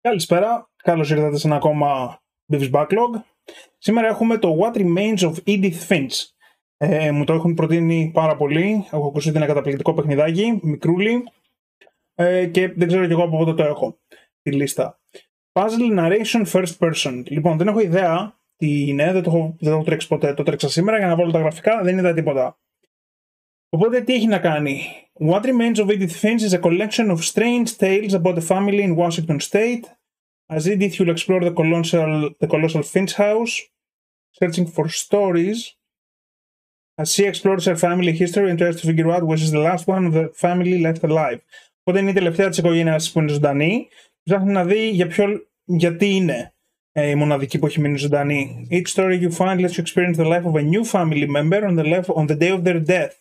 Καλησπέρα, καλώς ήρθατε σε ένα ακόμα Beavis Backlog. Σήμερα έχουμε το What Remains of Edith Finch. Μου το έχουν προτείνει πάρα πολύ. Έχω ακούσει ότι είναι ένα καταπληκτικό παιχνιδάκι, μικρούλι, και δεν ξέρω κι εγώ από πότε το έχω τη λίστα. Puzzle Narration First Person. Λοιπόν, δεν έχω ιδέα τι είναι, δεν το έχω τρέξει ποτέ. Το τρέξα σήμερα για να βάλω τα γραφικά, δεν είδα τίποτα. Οπότε τι έχει να κάνει? What Remains of Edith Finch is a collection of strange tales about a family in Washington State. As Edith, you'll explore the colossal Finch house, searching for stories. As she explores her family history and tries to figure out which is the last one of the family left alive. Οπότε είναι η τελευταία της οικογένειας που είναι ζωντανή. Ψάχνει να δει γιατί είναι η μοναδική που έχει μείνει ζωντανή. Each story you find lets you experience the life of a new family member on the day of their death,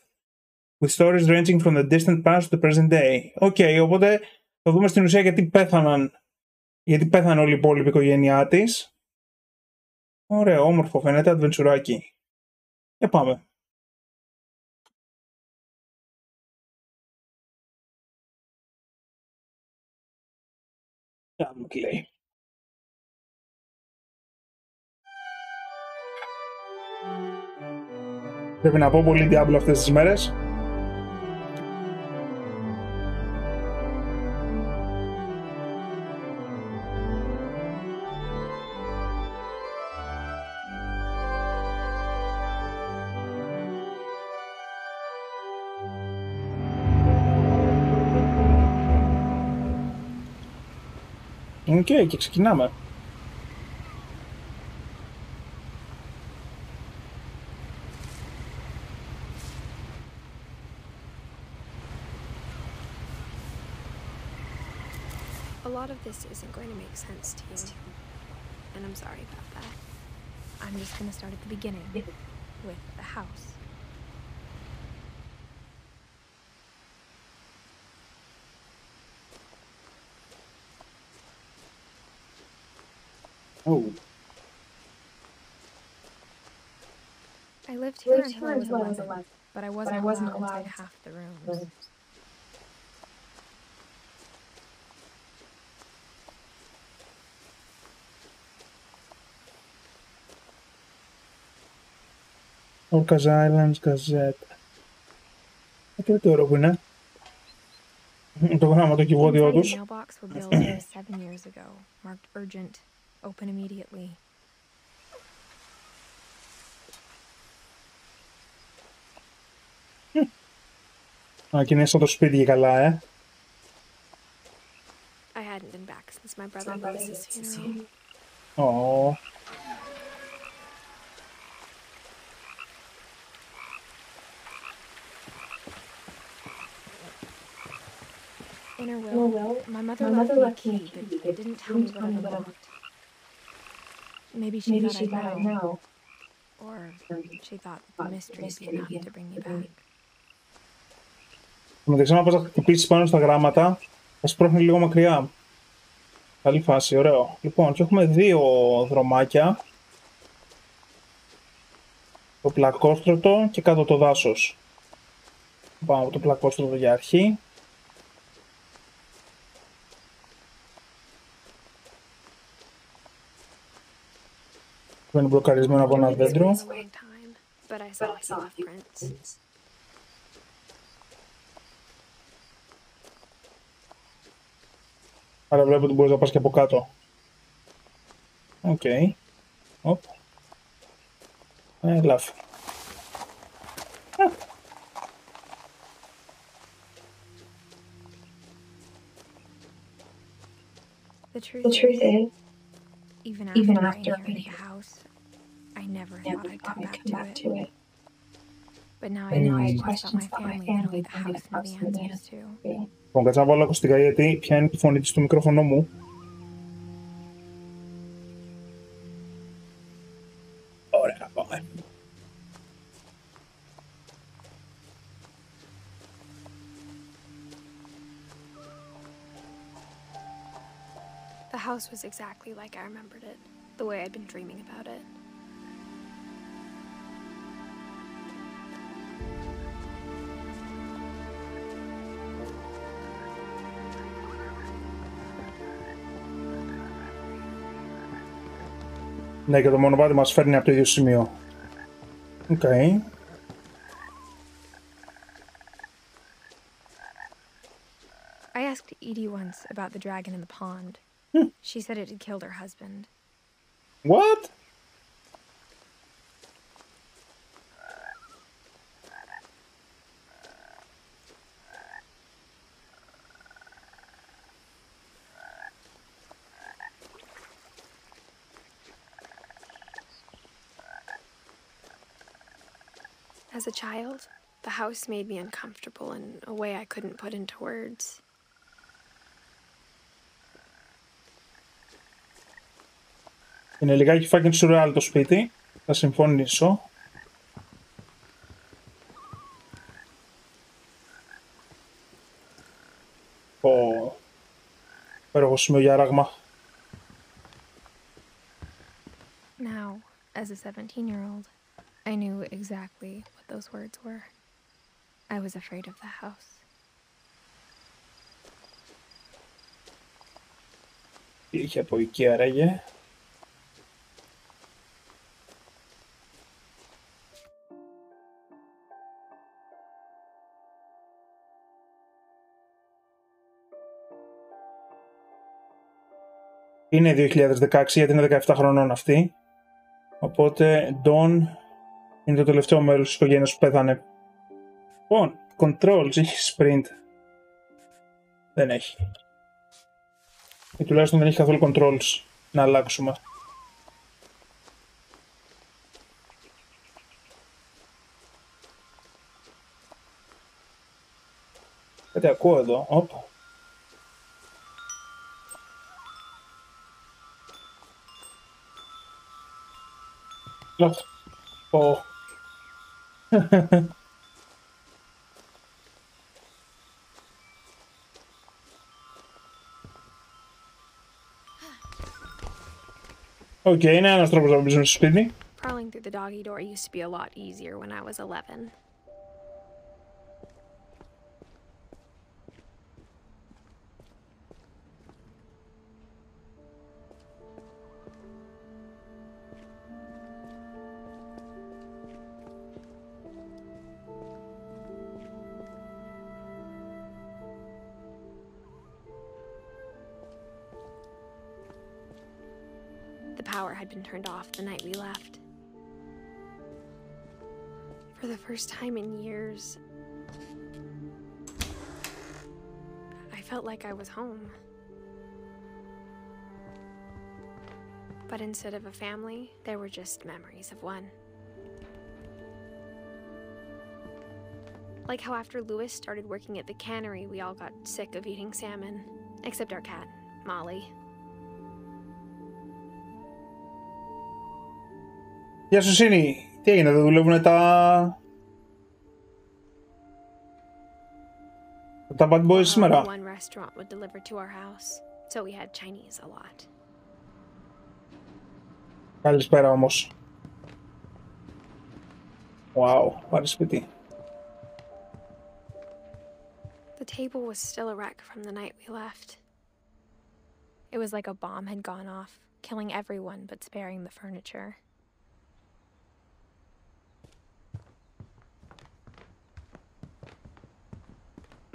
with stories ranging from the distant past to the present day. Οπότε θα δούμε στην ουσία γιατί πέθανε όλη η υπόλοιπη οικογένειά της. Ωραίο, όμορφο, φαίνεται αδβεντσουράκι. Πάμε. Κάμε τι λέει. Πρέπει να πω πολύ Diablo αυτές τις μέρες. Και ξεκινάμε. A lot of this isn't going to make sense to you, and I'm sorry about that. I'm just going to start at the beginning, with the house. Oh. I lived here until I was 11, but I wasn't allowed inside half the rooms. Orcas Islands Gazette. Τι το ωραίο που είναι. Το γράμμα, το κυβότιο τους. The mailbox were billed here 7 years ago, marked urgent, open immediately. Και είναι σαν το σπίτι και καλά, I hadn't been back since my brother Lewis's funeral. Oh. In her will, my mother left me a key, but didn't tell me what I unlocked. Maybe she thought I'd know. Or she thought the mystery would be enough to bring me back. μεταξύ να πας να χτυπήσεις πάνω στα γράμματα, θα σπρώχνει λίγο μακριά. Καλή φάση, ωραίο. Λοιπόν, και έχουμε δύο δρομάκια. Το πλακόστρωτο και κάτω το δάσος. Πάμε από το πλακόστρωτο για αρχή. Που είναι μπλοκαρισμένο από ένα δέντρο. Άρα βλέπω ότι μπορείς να πας και από κάτω. Οκ. Οπ. Λάφ. The truth is, even after I inherited the house, I never thought I'd come back to it. But now I know questions about my family that the house knew the answers to. Λοιπόν, κάτσε να βάλω ακουστικά γιατί πιάνει τη φωνή της στο μικρόφωνο μου. Ωραία, πάμε. The house was exactly like I remembered it, the way I'd been dreaming about it. Ναι, και το μονοπάτι μας φέρνει από το ίδιο σημείο. Οκ. Okay. I asked Edie once about the dragon in the pond. She said it had killed her husband. What? As a child, the house made me uncomfortable in a way I couldn't put into words. Είναι λιγάκι fucking surreal το σπίτι. Θα συμφωνήσω. Πέρα σημείο για ράγμα. Now, as a 17-year-old, I knew exactly what those words were. I was afraid of the house. Τι είχε από εκεί άραγε. Είναι 2016 γιατί είναι 17 χρονών αυτή. Οπότε Dawn είναι το τελευταίο μέλος της οικογένειας που πέθανε. Λοιπόν, controls, έχει sprint. Δεν έχει. Ή τουλάχιστον δεν έχει καθόλου controls να αλλάξουμε. Κάτι ακούω εδώ. Όπα. Oh. Οκ, είναι ένας τρόπος να μπεις στο σπίτι. Crawling through the doggy door used to be a lot easier when I was 11. The power had been turned off the night we left. For the first time in years, I felt like I was home. But instead of a family, there were just memories of one. Like how after Lewis started working at the cannery, we all got sick of eating salmon. Except our cat, Molly. Γεια σου Σίνη, τι έγινε, δεν δουλεύουνε τα bad boys σήμερα? One restaurant would deliver to our house, so we had Chinese a lot. Καλησπέρα όμως. Wow, πάρε σπίτι. The table was still a wreck from the night we left. It was like a bomb had gone off, killing everyone but sparing the furniture.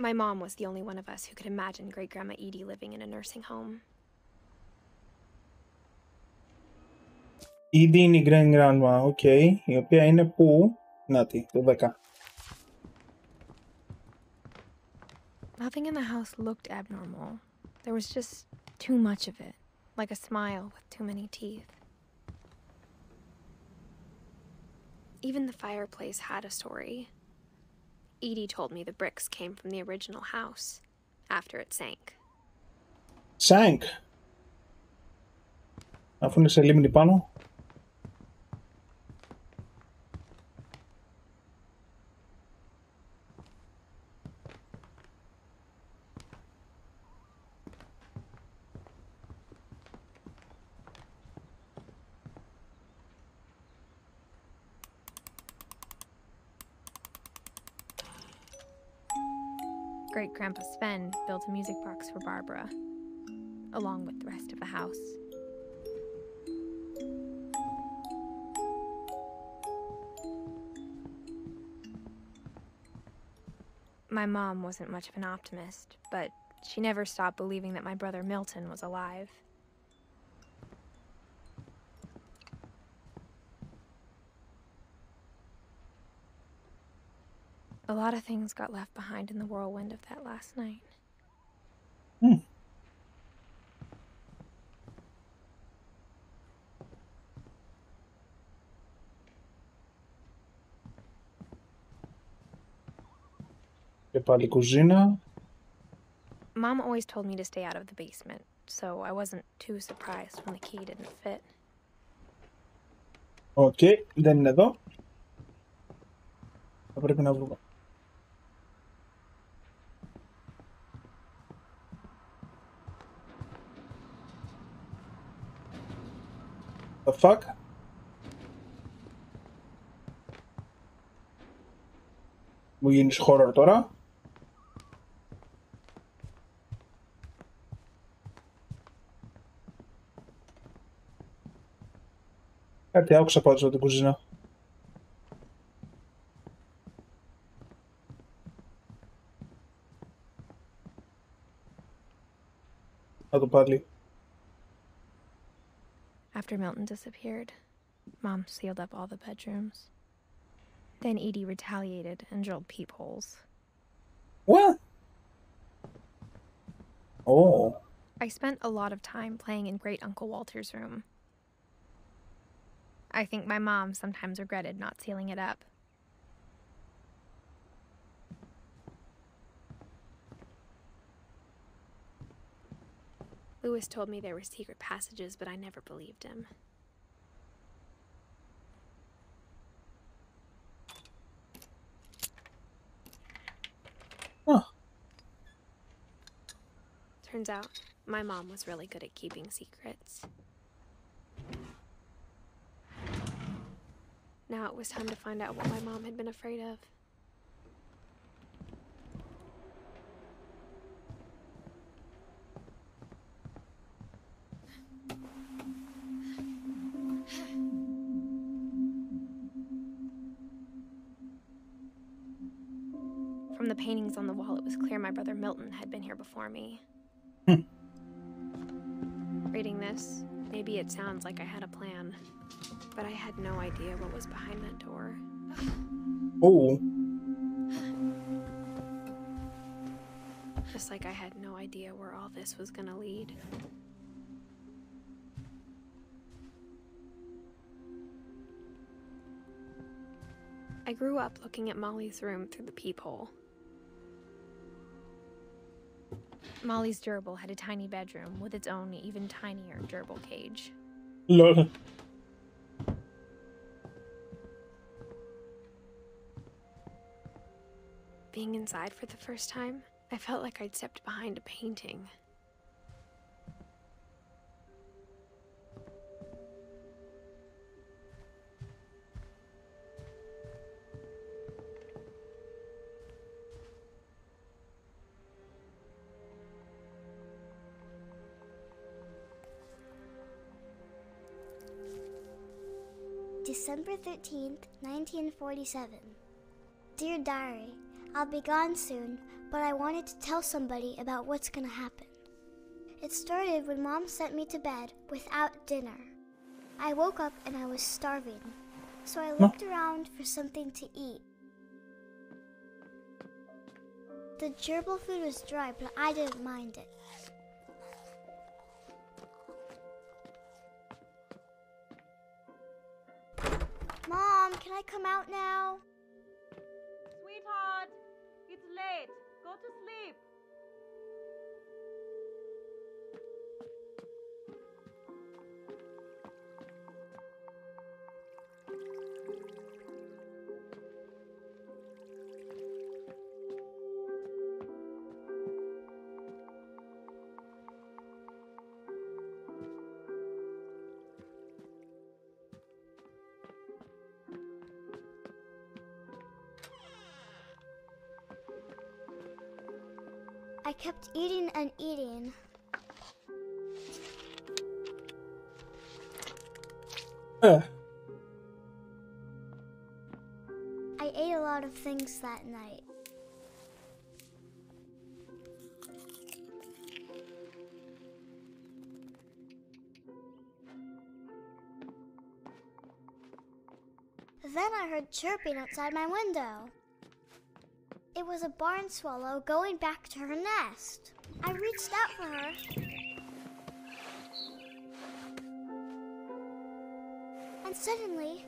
My mom was the only one of us who could imagine Great-Grandma Edie living in a nursing home. Edie είναι η Grand Grandma, οκ, η οποία είναι που, νάτι, το 10. Nothing in the house looked abnormal. There was just too much of it, like a smile with too many teeth. Even the fireplace had a story. Edie told me the bricks came from the original house, after it sank. Sank? Αφού είναι σε λίμνη πάνω. Great-Grandpa Sven built a music box for Barbara, along with the rest of the house. My mom wasn't much of an optimist, but she never stopped believing that my brother Milton was alive. A lot of things got left behind in the whirlwind of that last night. Και πάλι κουζίνα. Mom always told me to stay out of the basement, so I wasn't too surprised when the key didn't fit. Οκ, δεν είναι εδώ. Θα πρέπει να βρούμε. The fuck? Μου γίνεις horror τώρα. Κάτι άκουσα πάντως από την κουζίνα. Να το πάλι. After Milton disappeared, Mom sealed up all the bedrooms. Then Edie retaliated and drilled peepholes. What? Oh. I spent a lot of time playing in Great Uncle Walter's room. I think my mom sometimes regretted not sealing it up. Lewis told me there were secret passages, but I never believed him. Huh. Turns out, my mom was really good at keeping secrets. Now it was time to find out what my mom had been afraid of. From the paintings on the wall, it was clear my brother Milton had been here before me. Reading this, maybe it sounds like I had a plan, but I had no idea what was behind that door. Oh. Just like I had no idea where all this was gonna lead. I grew up looking at Molly's room through the peephole. Molly's gerbil had a tiny bedroom with its own even tinier gerbil cage. Lol. Being inside for the first time, I felt like I'd stepped behind a painting. December 13th, 1947. Dear Diary, I'll be gone soon, but I wanted to tell somebody about what's gonna happen. It started when Mom sent me to bed without dinner. I woke up and I was starving, so I looked around for something to eat. The gerbil food was dry, but I didn't mind it. Mom, can I come out now? Sweetheart, it's late. Go to sleep. I kept eating and eating. I ate a lot of things that night. Then I heard chirping outside my window. It was a barn swallow going back to her nest. I reached out for her. And suddenly,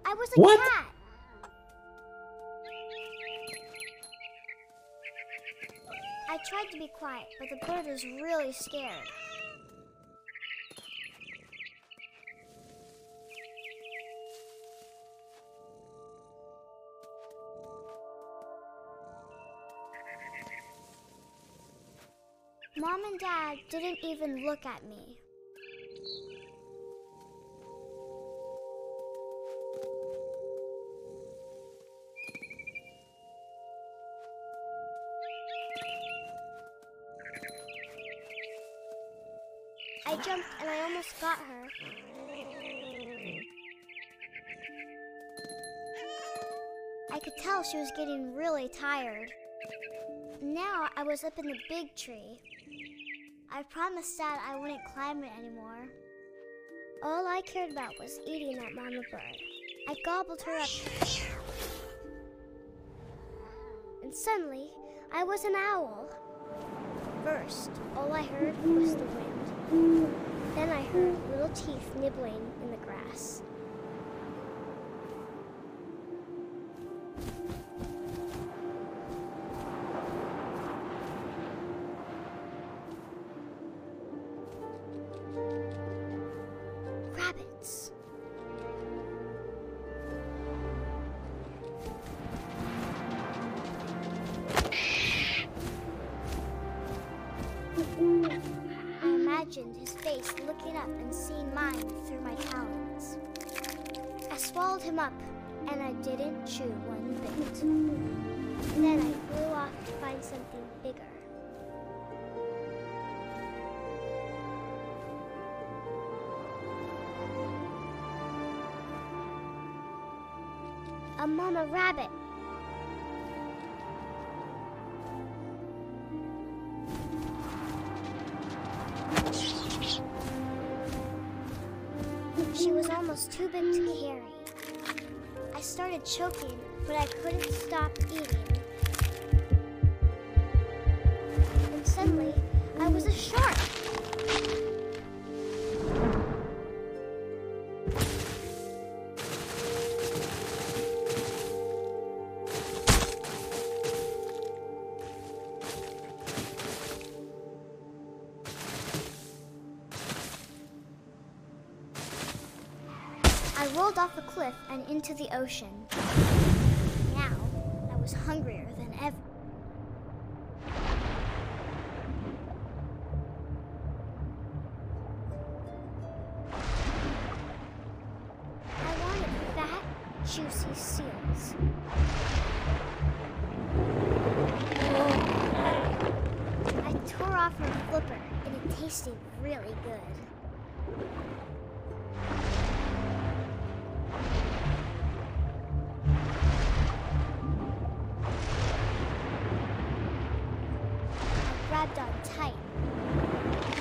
I was a What? cat. I tried to be quiet, but the bird was really scared. Mom and Dad didn't even look at me. I jumped and I almost got her. I could tell she was getting really tired. Now I was up in the big tree. I promised Dad I wouldn't climb it anymore. All I cared about was eating that mama bird. I gobbled her up. And suddenly, I was an owl. First, all I heard was the wind. Then I heard little teeth nibbling in the grass. Rabbits. I imagined his face looking up and seeing mine through my talons. I swallowed him up, and I didn't chew one bit. Then I flew off to find something bigger. A mama rabbit. She was almost too big to carry. I started choking, but I couldn't stop eating. And suddenly, I was a shark. I rolled off the cliff and into the ocean. Now, I was hungrier than ever. I wanted fat, juicy seals. I tore off her flipper, and it tasted really good. Grabbed on tight,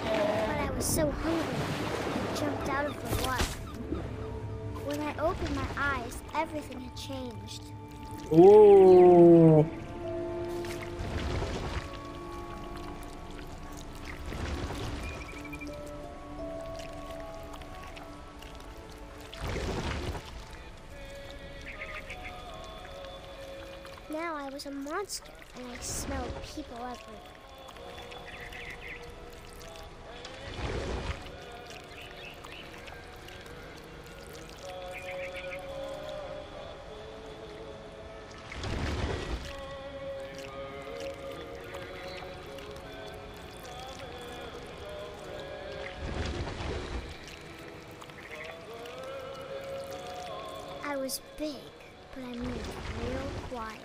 but I was so hungry, I jumped out of the water. When I opened my eyes, everything had changed. Ooh. Now I was a monster, and I smelled people everywhere. I was big, but I moved real quiet.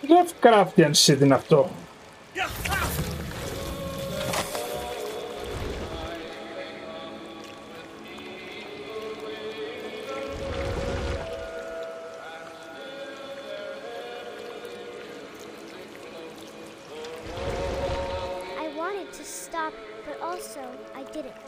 Lovecraftian shit είναι αυτό. I wanted to stop, but also I didn't.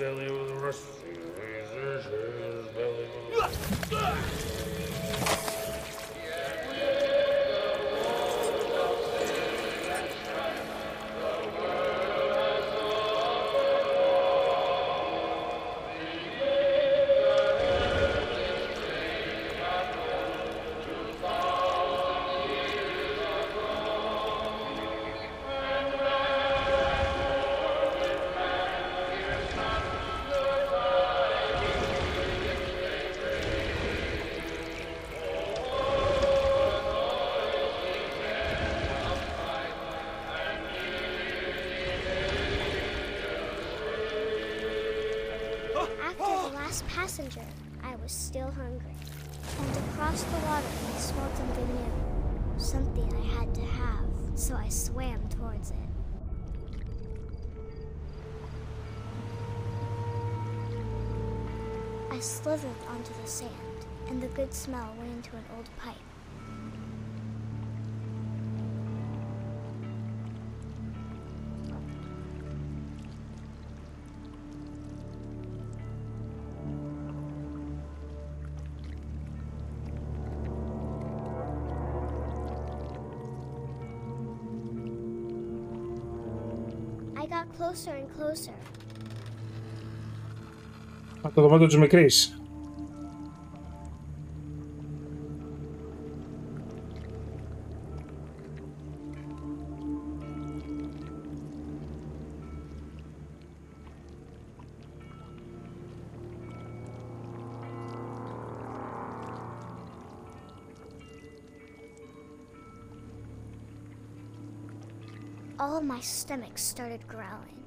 belly was rusty. His belly After the last passenger, I was still hungry. And across the water, I smelled something new. Something I had to have, so I swam towards it. I slithered onto the sand, and the good smell went into an old pipe. I got closer and closer. Από το δωμάτιο της μικρής. All of my stomach started growling.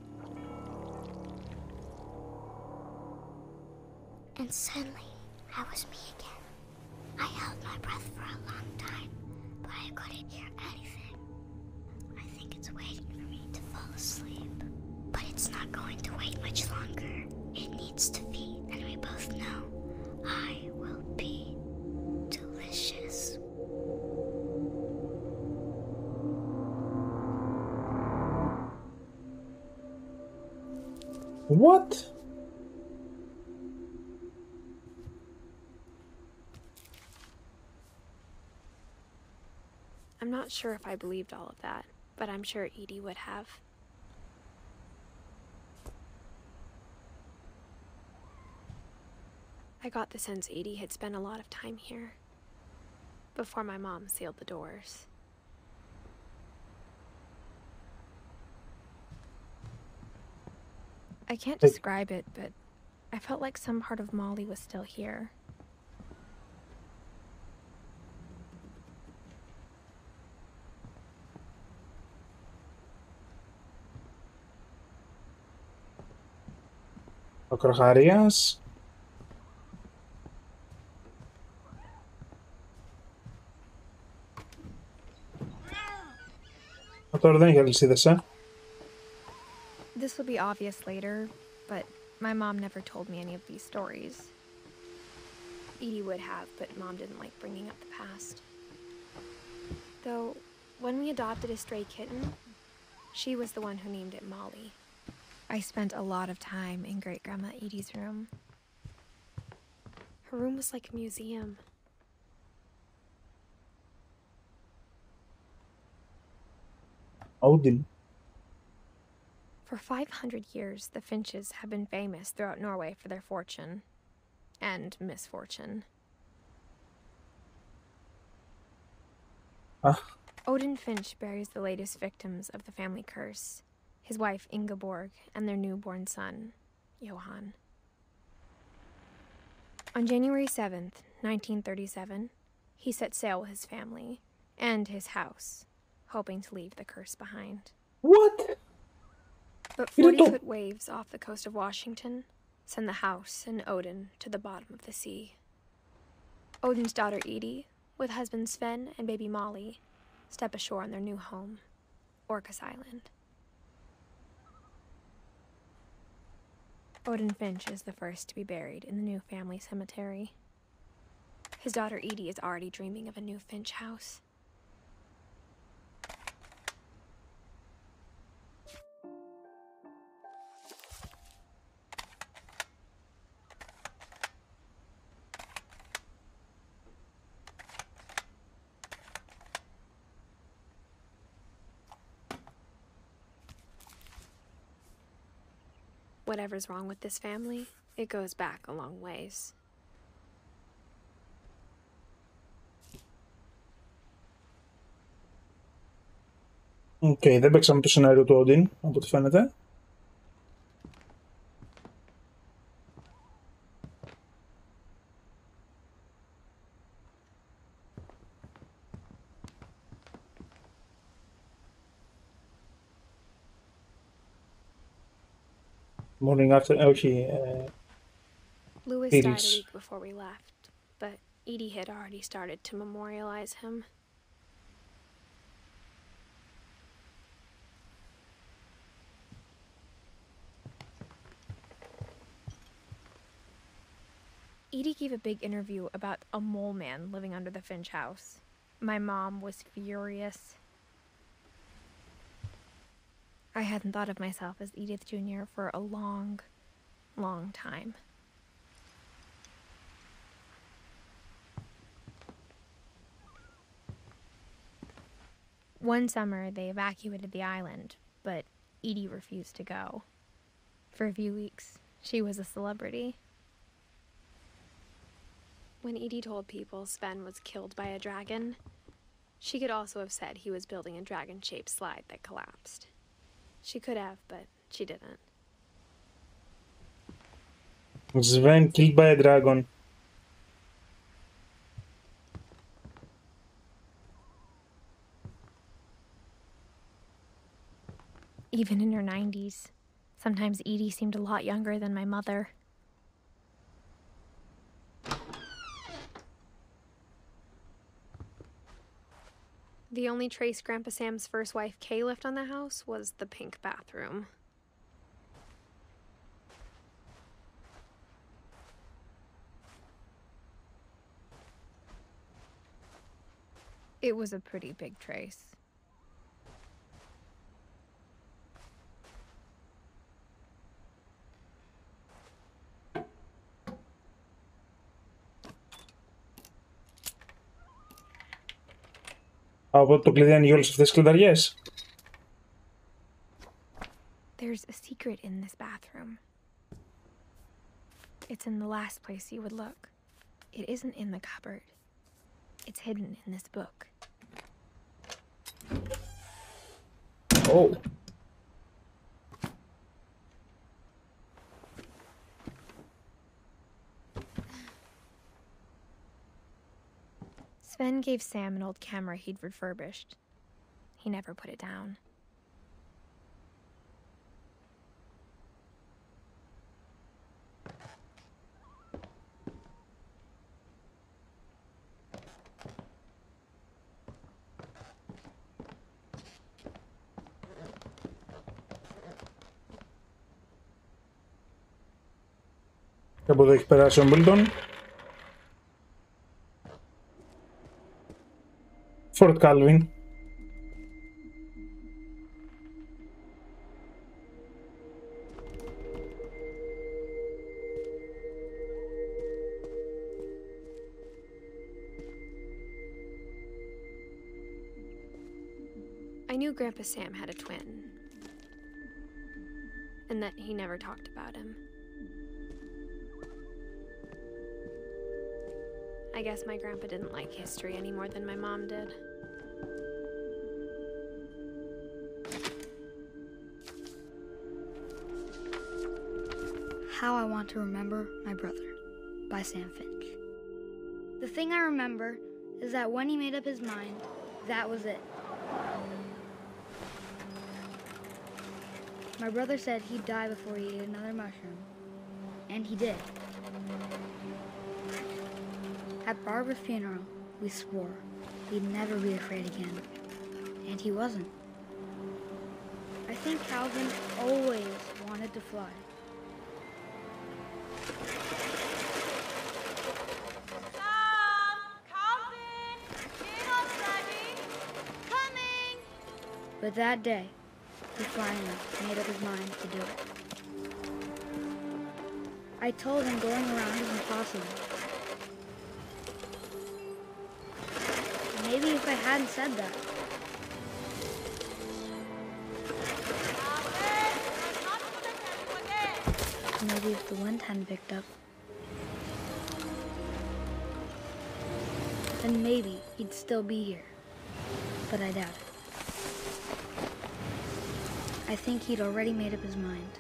And suddenly, I was me again. I held my breath for a long time, but I couldn't hear anything. I think it's waiting for me to fall asleep. But it's not going to wait much longer. It needs to feed, and we both know I will be delicious. What? I'm not sure if I believed all of that, but I'm sure Edie would have. I got the sense Edie had spent a lot of time here, before my mom sealed the doors. I can't describe it, but I felt like some part of Molly was still here. Ο Κροχαρίας. Τώρα δεν έχει αλυσίδες, This will be obvious later, but my mom never told me any of these stories. Edie would have, but Mom didn't like bringing up the past. Though, when we adopted a stray kitten, she was the one who named it Molly. I spent a lot of time in Great-Grandma Edie's room. Her room was like a museum. Odin. For 500 years, the Finches have been famous throughout Norway for their fortune and misfortune. Odin Finch buries the latest victims of the family curse, his wife Ingeborg and their newborn son, Johan. On January 7th, 1937, he set sail with his family and his house, hoping to leave the curse behind. What? But 40-foot waves off the coast of Washington send the house and Odin to the bottom of the sea. Odin's daughter Edie, with husband Sven and baby Molly, step ashore on their new home, Orcas Island. Odin Finch is the first to be buried in the new family cemetery. His daughter Edie is already dreaming of a new Finch house. Whatever's wrong with this family, it goes back a long ways. Οκ, δεν παίξαμε το σενάριο του Odin, από ό,τι φαίνεται. Morning after, όχι, Louis died a Edith. week before we left, but Edie had already started to memorialize him. Edie gave a big interview about a mole man living under the Finch house. My mom was furious. I hadn't thought of myself as Edith Jr. for a long, long time. One summer, they evacuated the island, but Edie refused to go. For a few weeks, she was a celebrity. When Edie told people Sven was killed by a dragon, she could also have said he was building a dragon-shaped slide that collapsed. She could have, but she didn't. Sven killed by a dragon. Even in her 90s, sometimes Edie seemed a lot younger than my mother. The only trace Grandpa Sam's first wife, Kay, left on the house was the pink bathroom. It was a pretty big trace. Από το κλειδί ανοίγει όλες αυτές τις κλειδαριές. There's a secret in this bathroom. It's in the last place you would look. It isn't in the cupboard. It's hidden in this book. Oh. Sven gave Sam an old camera he'd refurbished. He never put it down. Και από εδώ έχει περάσει ο Μπίλτον. Fort Calvin. I knew Grandpa Sam had a twin, and that he never talked about him. I guess my grandpa didn't like history any more than my mom did. How I Want to Remember My Brother by Sam Finch. The thing I remember is that when he made up his mind, that was it. My brother said he'd die before he ate another mushroom, and he did. At Barbara's funeral, we swore he'd never be afraid again, and he wasn't. I think Calvin always wanted to fly. Sam! Calvin! Dinner's ready! Coming! But that day, he finally made up his mind to do it. I told him going around is impossible. Maybe if I hadn't said that. Calvin, I'm not gonna tell you again. Maybe if the wind hadn't picked up, then maybe he'd still be here. But I doubt it. I think he'd already made up his mind.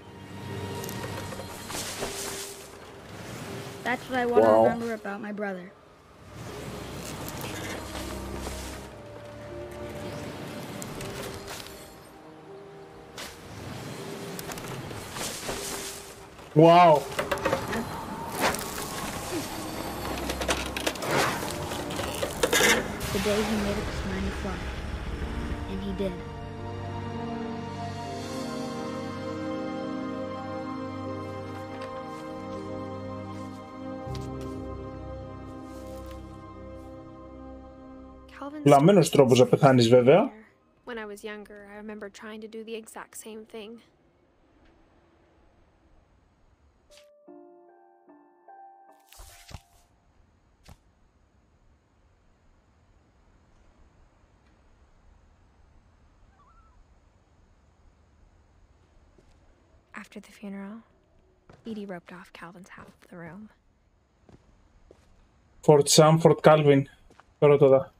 That's what I want to remember about my brother. Wow. The day he made up his mind to fly. And he did. Λαμμένος τρόπος να πεθάνεις βέβαια. When I was younger, I remember trying to do the exact same thing. After the funeral, Edie roped off Calvin's half of the room. Fort Sam, Fort Calvin. Τώρα το δα.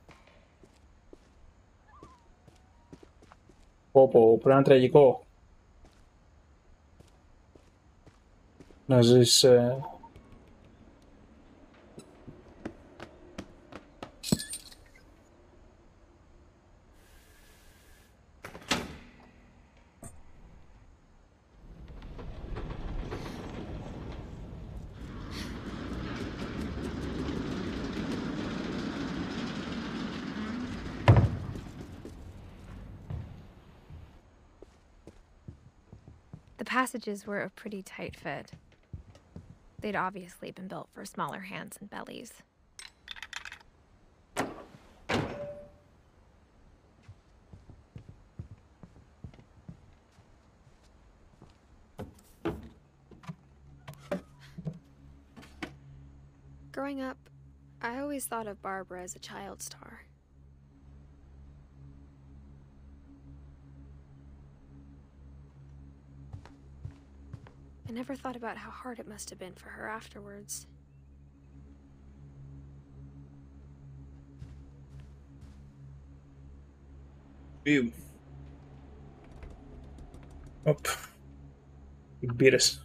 Πρέπει να είναι τραγικό. Να ζεις... The passages were a pretty tight fit. They'd obviously been built for smaller hands and bellies. Growing up, I always thought of Barbara as a child star. I never thought about how hard it must have been for her afterwards. Οπ. Την πήρες.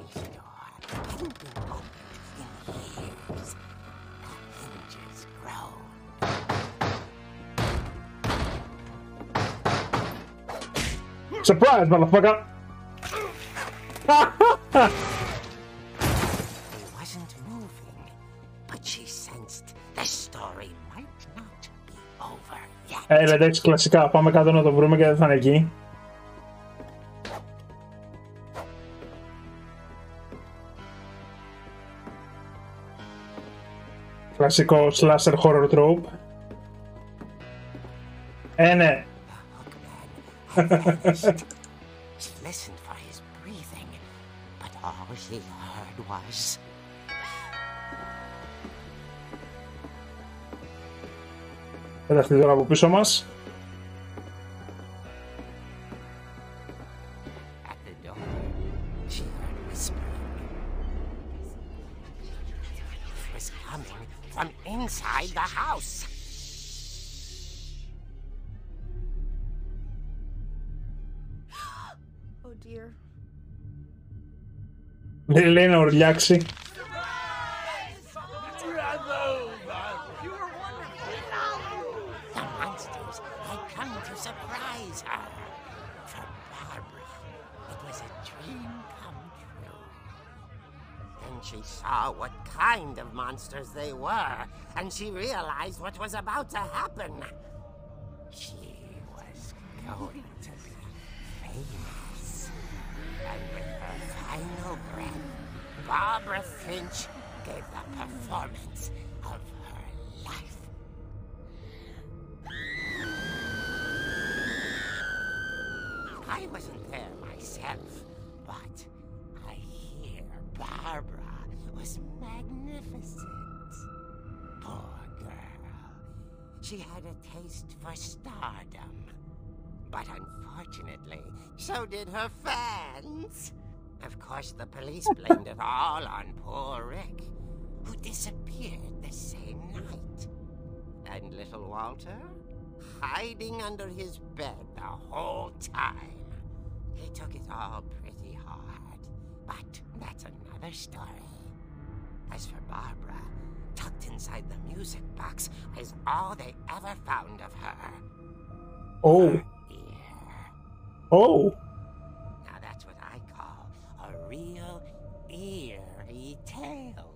closed door hadn't been opened in years. The hinges groaned. Surprise, motherfucker! He wasn't moving, but she sensed the story might not be over yet. Εντάξει, κλασικά. Πάμε κάτω να το βρούμε και δεν θα είναι εκεί. Κλασικό slasher horror trope. Ναι. She listened for his breathing, but all she heard was... Πέταχτε τώρα από πίσω μας. At the door, she heard whispering. It was coming from inside the house. Oh dear. Δεν λέει να ορλιάξει. The monsters had come to surprise her. For Barbara, it was a dream come true. Then she saw what kind of monsters they were, and she realized what was about to happen. She was going to be famous. And with her final breath, Barbara Finch gave the performance of her life. I wasn't there myself, but I hear Barbara was magnificent. Poor girl. She had a taste for stardom. But unfortunately, so did her fans. Of course, the police blamed it all on poor Rick, who disappeared the same night. And little Walter? Hiding under his bed the whole time. He took it all pretty hard, but that's another story. As for Barbara, tucked inside the music box is all they ever found of her. Oh. Her ear. Oh. Now that's what I call a real eerie tale.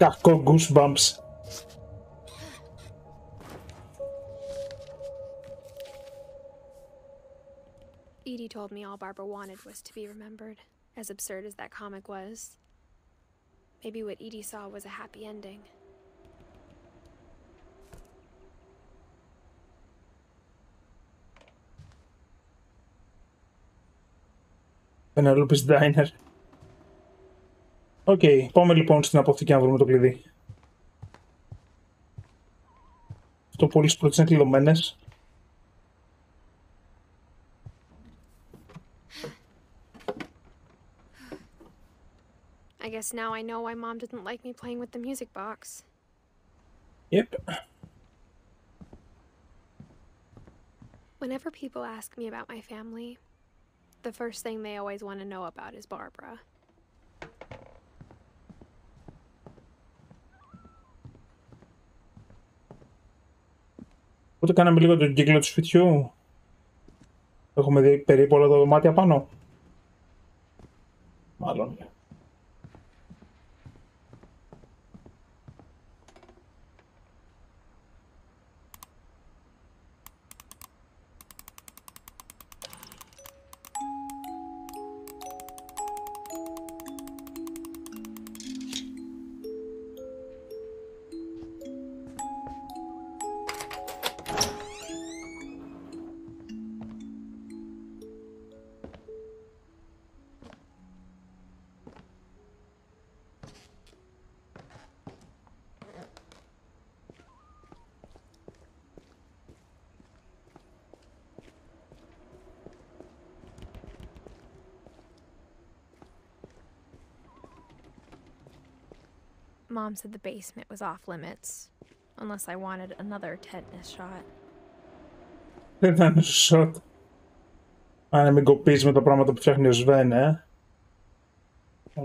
Κακό goosebumps. Edie told me all Barbara wanted was to be remembered, as absurd as that comic was. Maybe what Edie saw was a happy ending. Penelope's Diner. Οκ, πάμε λοιπόν στην αποθήκη να βρούμε το κλειδί. Αυτό πολύ σπρώτες είναι κλειδωμένες. I guess now I know why Mom didn't like me playing with the music box. Yep. Whenever people ask me about my family, the first thing they always want to know about is Barbara. Οπότε κάναμε λίγο τον κύκλο του σπιτιού. Έχουμε δει περίπου όλα τα δωμάτια πάνω. Μάλλον. Mom said the basement was off limits, unless I wanted another tetanus shot. Δεν ήταν σωτ. Αν μην κοπείς με τα πράγματα που φτιάχνει ο Σβέν,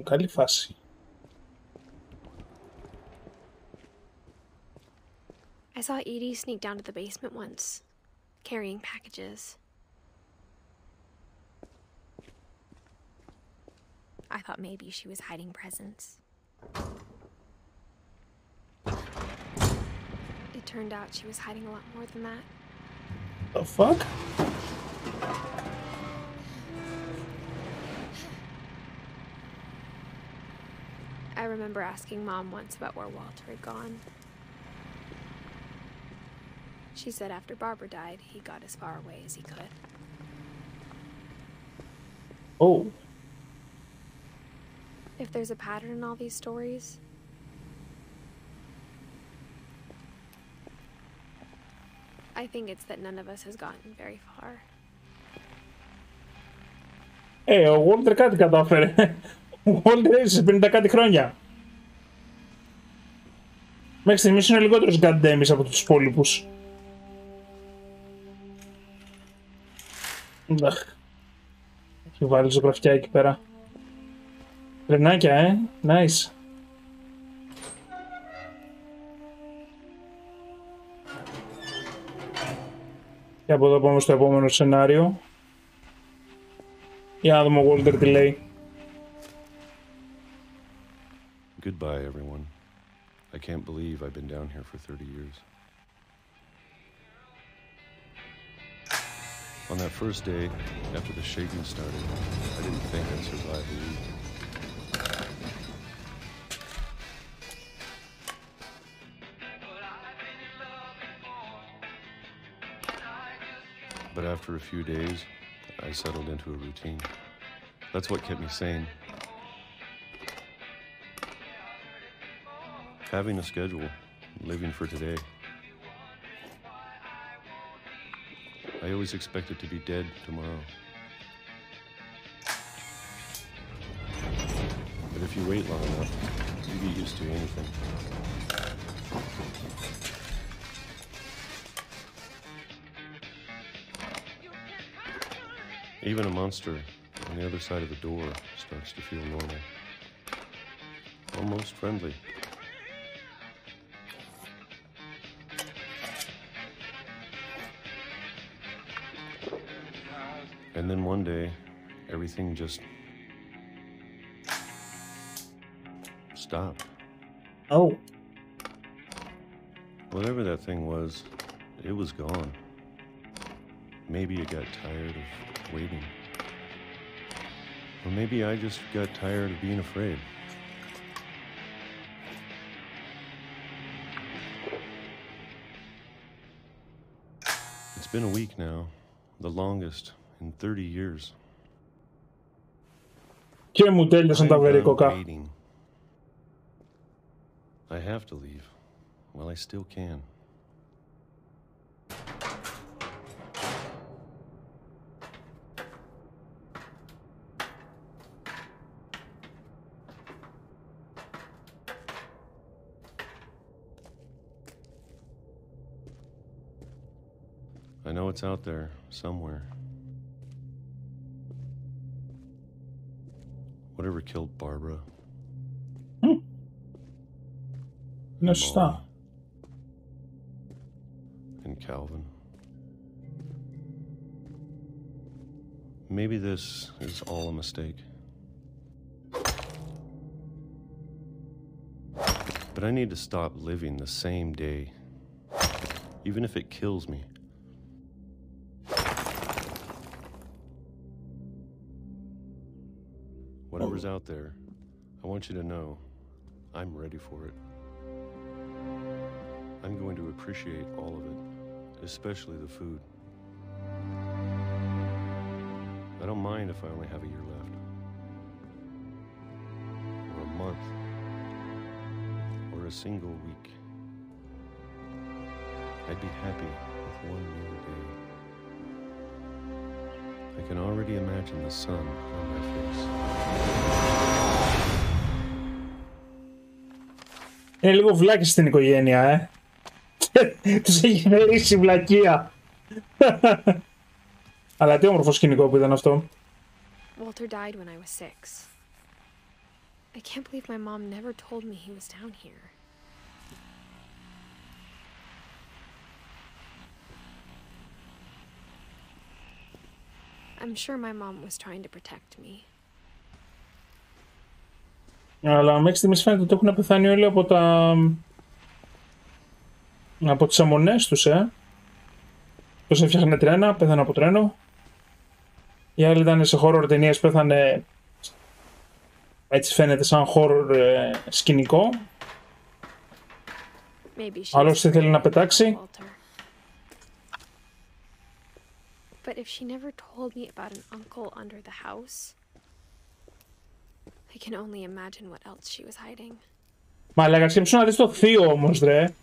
καλή φάση. I saw Edie sneak down to the basement once, carrying packages. I thought maybe she was hiding presents. It turned out she was hiding a lot more than that. The fuck? I remember asking Mom once about where Walter had gone. She said after Barbara died, he got as far away as he could. Oh. If there's a pattern in all these stories, I think it's that none of us has gotten very far. Ο Walter κάτι κατάφερε. Ο Walter έζησε 50 κάτι χρόνια. Μέχρι στιγμής είναι ο λιγότερος goddamn από τους υπόλοιπους. Έχει βάλει ζωγραφιά εκεί πέρα. Τρενάκια, nice. Και από εδώ πάμε στο επόμενο σενάριο. Για να δούμε ο Walter τι λέει. Goodbye, everyone. I can't believe I've been down here for 30 years. On that first day, after the shaking started, I didn't think I'd survive a week. But after a few days, I settled into a routine. That's what kept me sane. Having a schedule, living for today. I always expected to be dead tomorrow. But if you wait long enough, you get used to anything. Even a monster on the other side of the door starts to feel normal. Almost friendly. And then one day, everything just stopped. Oh. Whatever that thing was, it was gone. Maybe it got tired of waiting. Or maybe I just got tired of being afraid. It's been a week now, the longest in 30 years. Και μου τέλειωσαν τα βερικόκα. I have to leave while I still can. I know it's out there somewhere. Whatever killed Barbara. Είναι σωστά. And Calvin. Maybe this is all a mistake. But I need to stop living the same day, even if it kills me. Whatever's out there, I want you to know I'm ready for it. I'm going to appreciate all of it, especially the food. I don't mind if I only have a year left, or a month, or a single week. I'd be happy with one new day. I can already imagine the sun on my face. Είναι λίγο βλάκες στην οικογένεια, Τους έχει μερίσει η βλακεία. Αλλά τι όμορφο σκηνικό που ήταν αυτό. Walter died when I was 6. I can't believe my mom never told me he was down here. I'm sure my mom was trying to protect me. Αλλά μέχρι στιγμής φαίνεται ότι έχουν πεθάνει όλοι από τις αιμονές τους, Τους έφτιαχνε τρένα, πέθανε από τρένο. Οι άλλοι ήταν σε horror ταινίες, πέθανε έτσι φαίνεται σαν horror σκηνικό. Άλλος ήθελε να πετάξει. But if she never told me about an uncle under the house, I can only imagine what else she was hiding. Μα λέγα, σκέψου να δεις το θείο όμως, ρε.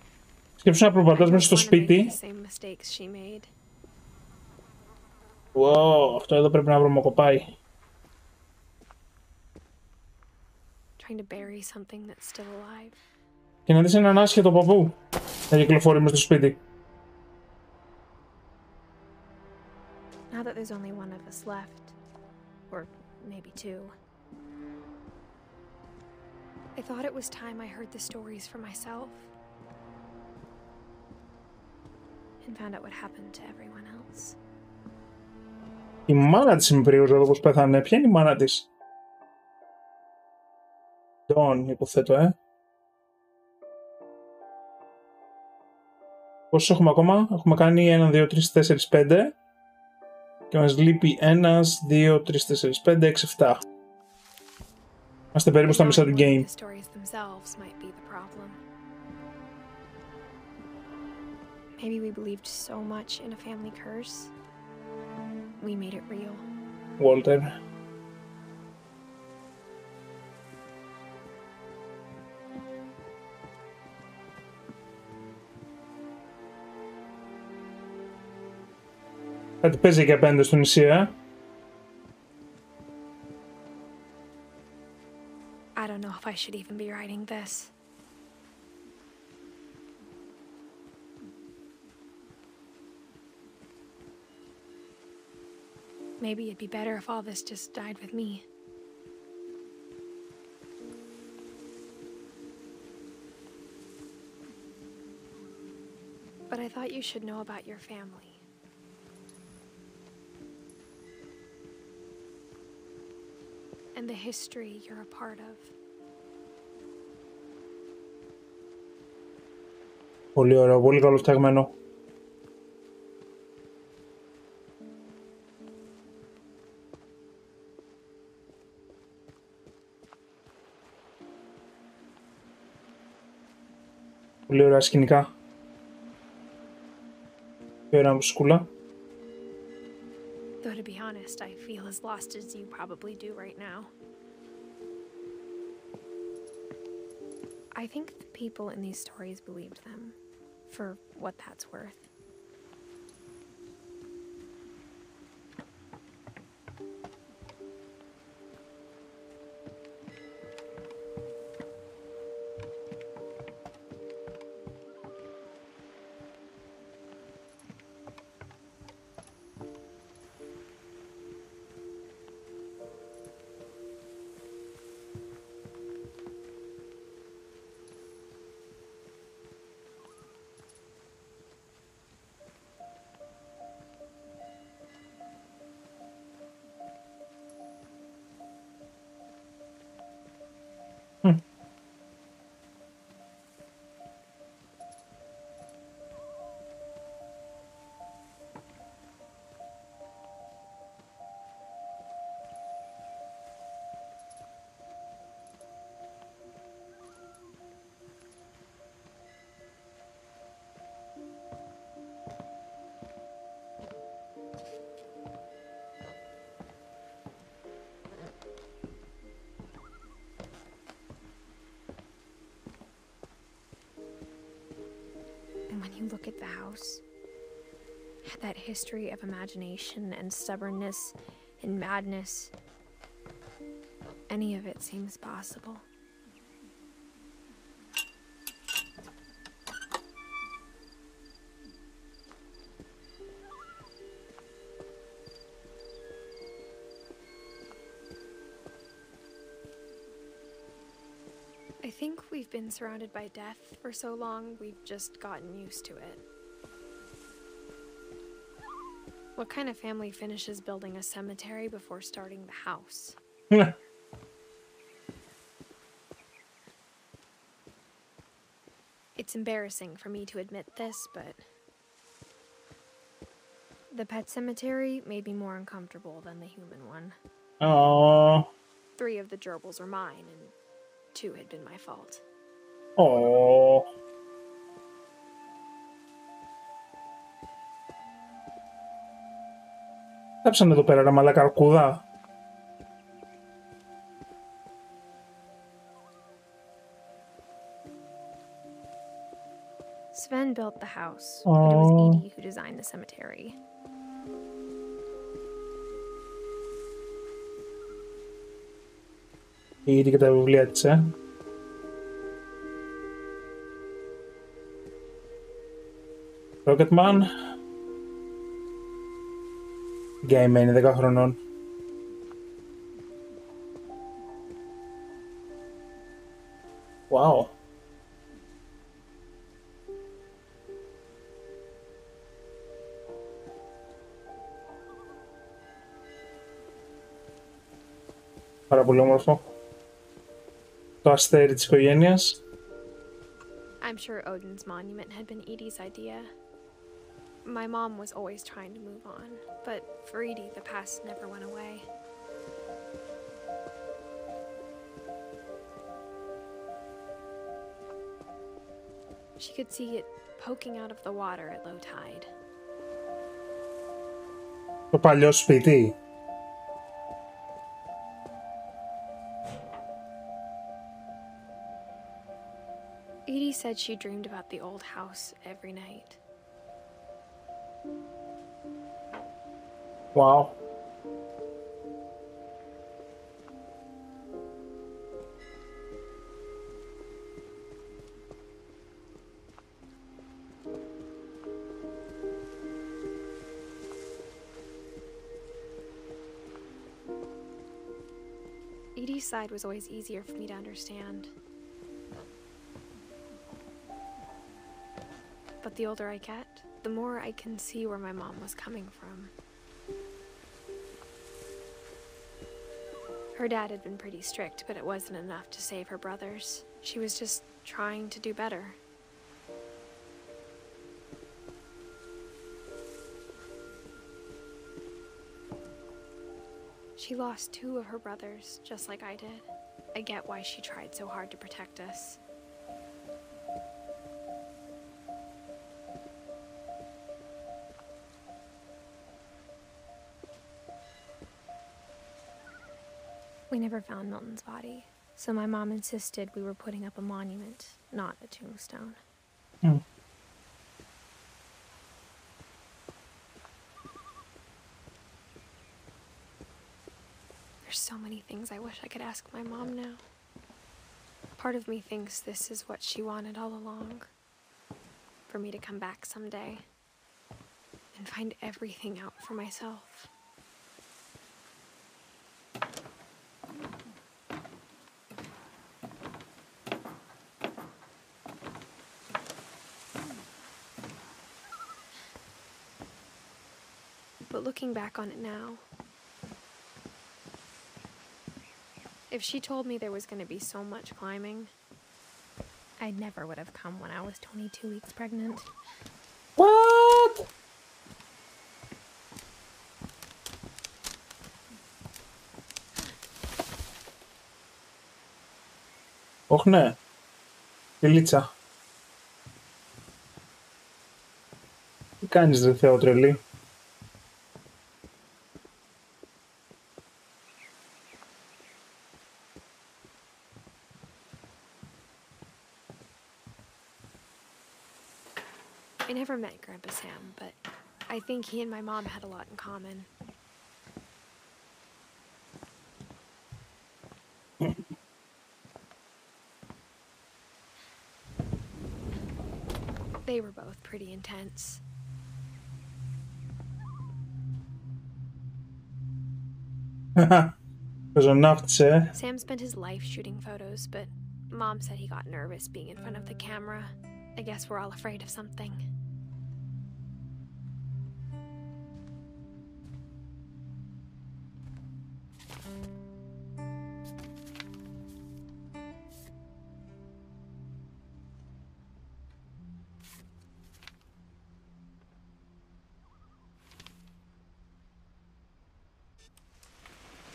Σκέψου να προπατάς μέσα στο σπίτι. Wow, αυτό εδώ πρέπει να βρωμοκοπάει. Και να δεις έναν άσχετο παππού να κυκλοφορεί μες στο σπίτι. Now that there's only one of us left, or maybe two, I thought it was time I heard the stories for myself and found out what happened to everyone else. Η μάνα της είμαι περίεργος εδώ πως πέθανε. Ποια είναι η μάνα της? Ντόν, υποθέτω, Πόσους έχουμε ακόμα? Έχουμε κάνει 1, 2, 3, 4, 5. Και μας λείπει 1, 2, 3, 4, 5, 6, 7. Είμαστε περίπου στα μισά του game. Maybe we believed so much in a family curse. We made it real. Walter. Κάτι παίζει και απέναντι στο νησί, I don't know if I should even be writing this. Maybe it'd be better if all this just died with me. But I thought you should know about your family. And the history you're a part of. Πολύ ωραίο, πολύ καλοφτιαγμένο. Πολύ ωραία σκηνικά. Και ωραία μουσικούλα. Though to be honest, I feel as lost as you probably do right now. I think the people in these stories believed them, for what that's worth. And when you look at the house, that history of imagination and stubbornness and madness, any of it seems possible. I think we've been surrounded by death for so long, we've just gotten used to it. What kind of family finishes building a cemetery before starting the house? It's embarrassing for me to admit this, but the pet cemetery made me more uncomfortable than the human one. Oh. 3 of the gerbils are mine, and 2 had been my fault. Oh. Κάψανε εδώ πέρα, ρε μαλάκα αρκούδα. Sven built the house, but it was Edith who designed the cemetery. Ήδη και τα βιβλία της, Rocketman. Γκαημένη, 10 χρονών. Wow. Πάρα πολύ όμορφο. Το αστέρι της οικογένειας. I'm sure Odin's monument had been Edie's idea. My mom was always trying to move on, but for Edie, the past never went away. She could see it poking out of the water at low tide. Το παλιό σπίτι. Edie said she dreamed about the old house every night. Wow. Edie's side was always easier for me to understand. But the older I get, the more I can see where my mom was coming from. Her dad had been pretty strict, but it wasn't enough to save her brothers. She was just trying to do better. She lost 2 of her brothers, just like I did. I get why she tried so hard to protect us. We never found Milton's body, so my mom insisted we were putting up a monument, not a tombstone. There's so many things I wish I could ask my mom now. Part of me thinks this is what she wanted all along. For me to come back someday and find everything out for myself. But looking back on it now, if she told me there was going to be so much climbing, I never would have come when I was 22 weeks pregnant. What? Όχι, ναι. Ηλίτσα. Τι κάνεις, ρε Θεότρελη? I never met Grandpa Sam, but I think he and my mom had a lot in common. They were both pretty intense. Πεζοναύτησε. Sam spent his life shooting photos, but Mom said he got nervous being in front of the camera. I guess we're all afraid of something.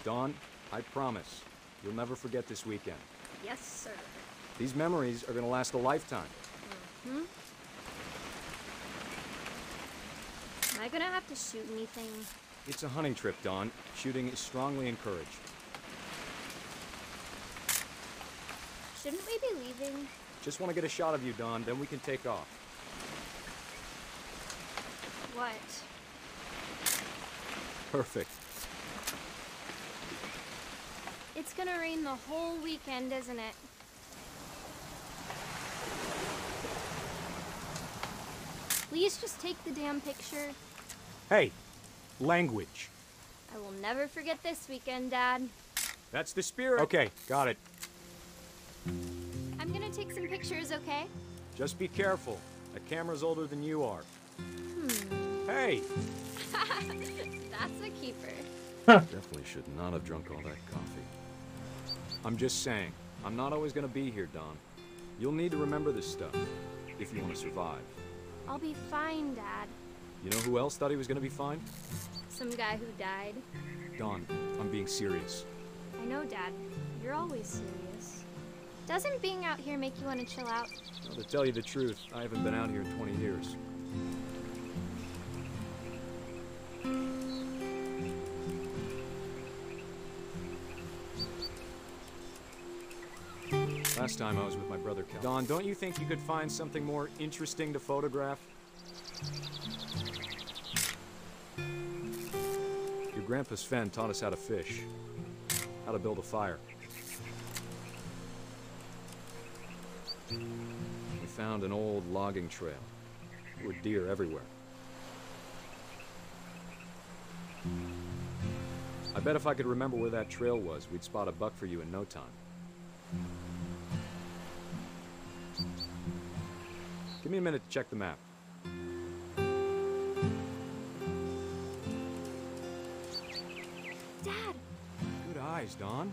Dawn, I promise, you'll never forget this weekend. Yes, sir. These memories are gonna last a lifetime. Hmm? Am I gonna have to shoot anything? It's a hunting trip, Dawn. Shooting is strongly encouraged. Shouldn't we be leaving? Just want to get a shot of you, Dawn, then we can take off. What? Perfect. It's gonna rain the whole weekend, isn't it? Please just take the damn picture. Hey, language. I will never forget this weekend, Dad. That's the spirit. Okay, got it. I'm gonna take some pictures, okay? Just be careful. That camera's older than you are. Hey! That's a keeper. Definitely should not have drunk all that coffee. I'm just saying, I'm not always gonna be here, Dawn. You'll need to remember this stuff, if you want to survive. I'll be fine, Dad. You know who else thought he was gonna be fine? Some guy who died. Dawn, I'm being serious. I know, Dad. You're always serious. Doesn't being out here make you want to chill out? Well, to tell you the truth, I haven't been out here in 20 years. Last time I was with my brother Cal. Dawn, don't you think you could find something more interesting to photograph? Your grandpa Sven taught us how to fish, how to build a fire. We found an old logging trail. There were deer everywhere. I bet if I could remember where that trail was, we'd spot a buck for you in no time. Give me a minute to check the map. Dad! Good eyes, Dawn.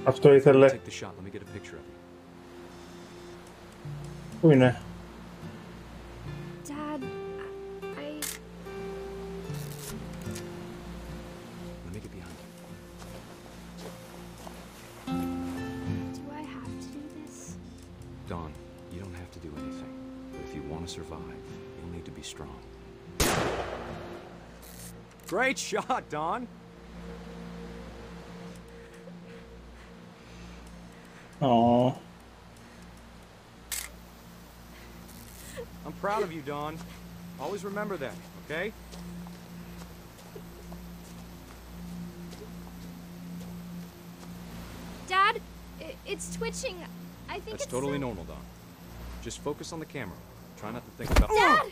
Αυτό ήθελε. Take the shot. Let me get a picture of you. Πού είναι? Dad, I... Let me get behind you. Do I have to do this? Dawn, you don't have to do anything. But if you want to survive, you'll need to be strong. Great shot, Dawn! Oh. I'm proud of you, Dawn. Always remember that, okay? Dad, it's twitching. I think That's it's totally normal, Dawn. Just focus on the camera. Try not to think about... Dad!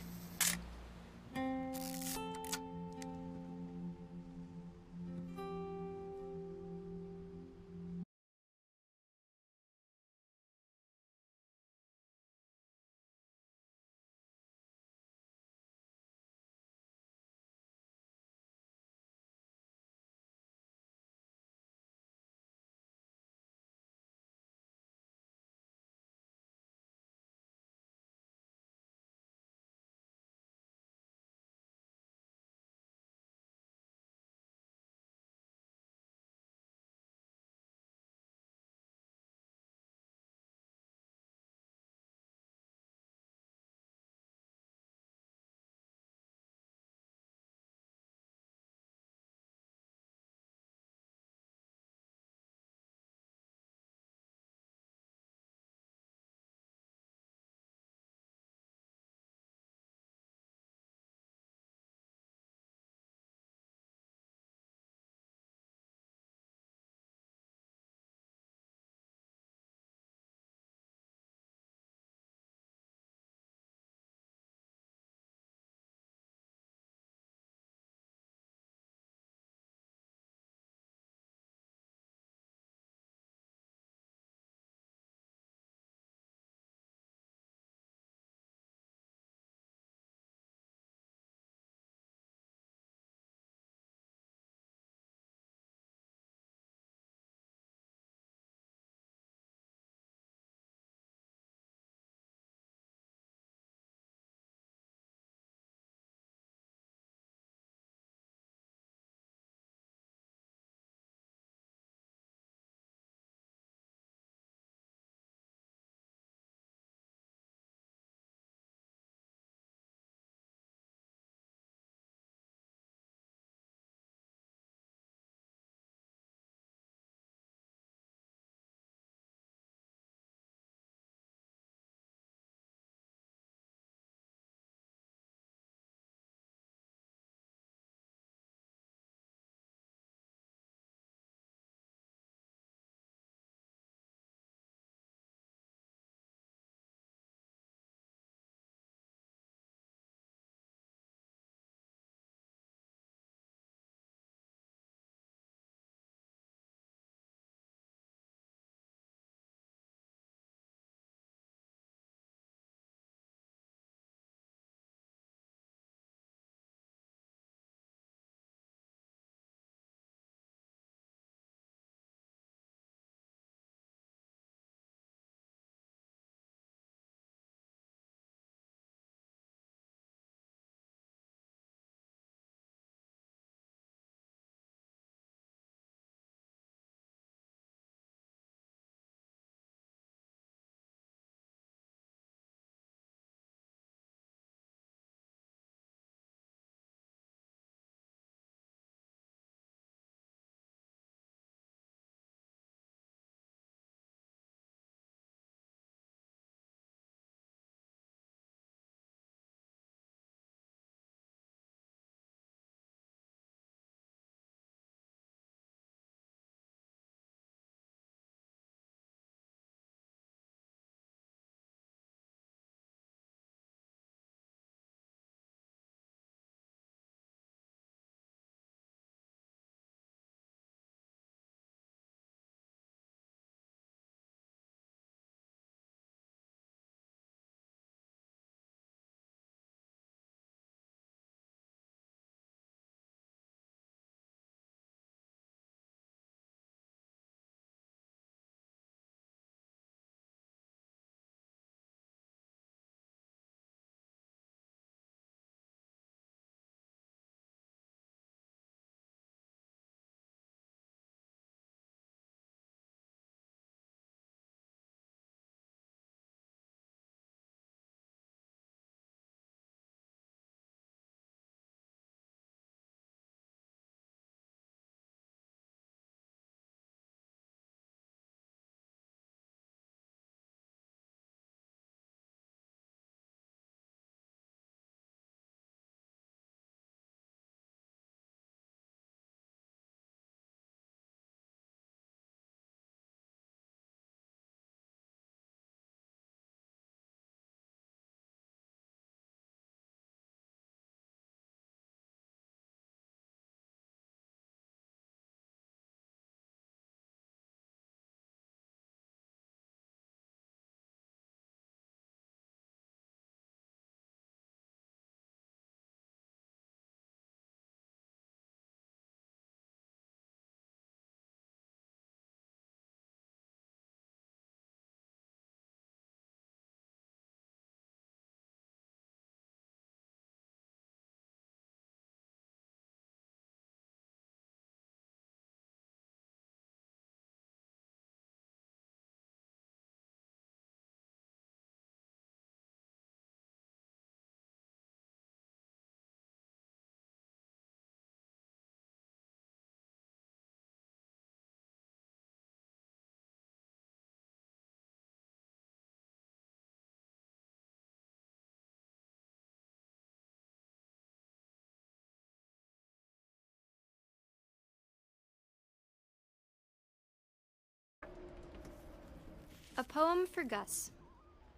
A poem for Gus,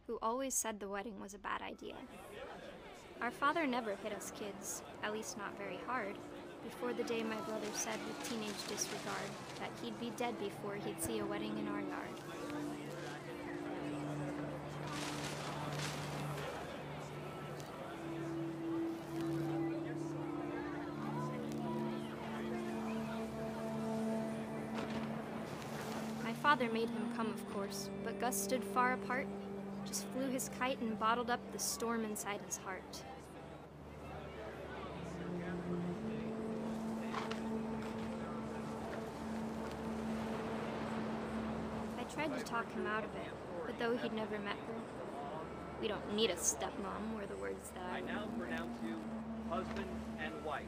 who always said the wedding was a bad idea. Our father never hit us kids, at least not very hard, before the day my brother said with teenage disregard that he'd be dead before he'd see a wedding in our yard. My father made him come, of course, but Gus stood far apart, just flew his kite and bottled up the storm inside his heart. I tried to talk him out of it, but though he'd never met her, we don't need a stepmom were the words that I now pronounce you husband and wife.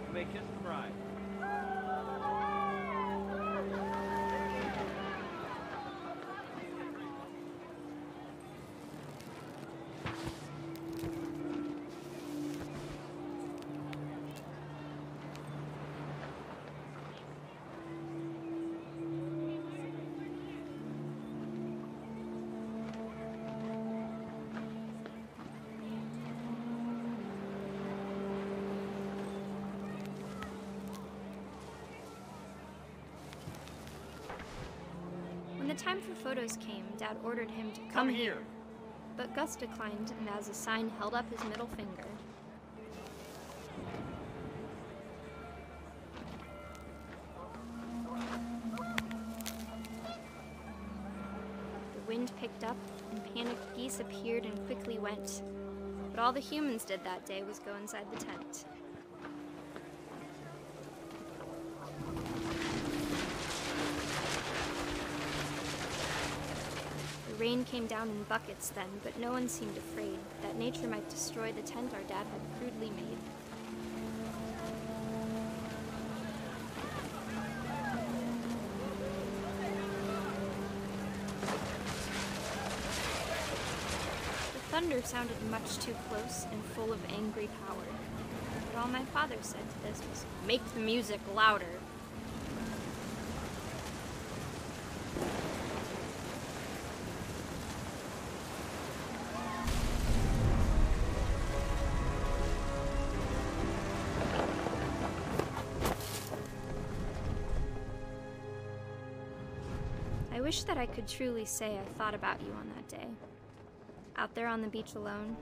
You may kiss the bride. When the time for photos came, Dad ordered him to come here. But Gus declined and as a sign held up his middle finger. The wind picked up and panicked geese appeared and quickly went. But all the humans did that day was go inside the tent. The rain came down in buckets then, but no one seemed afraid that nature might destroy the tent our dad had crudely made. The thunder sounded much too close and full of angry power. But all my father said to this was, "Make the music louder." I wish that I could truly say I thought about you on that day. Out there on the beach alone,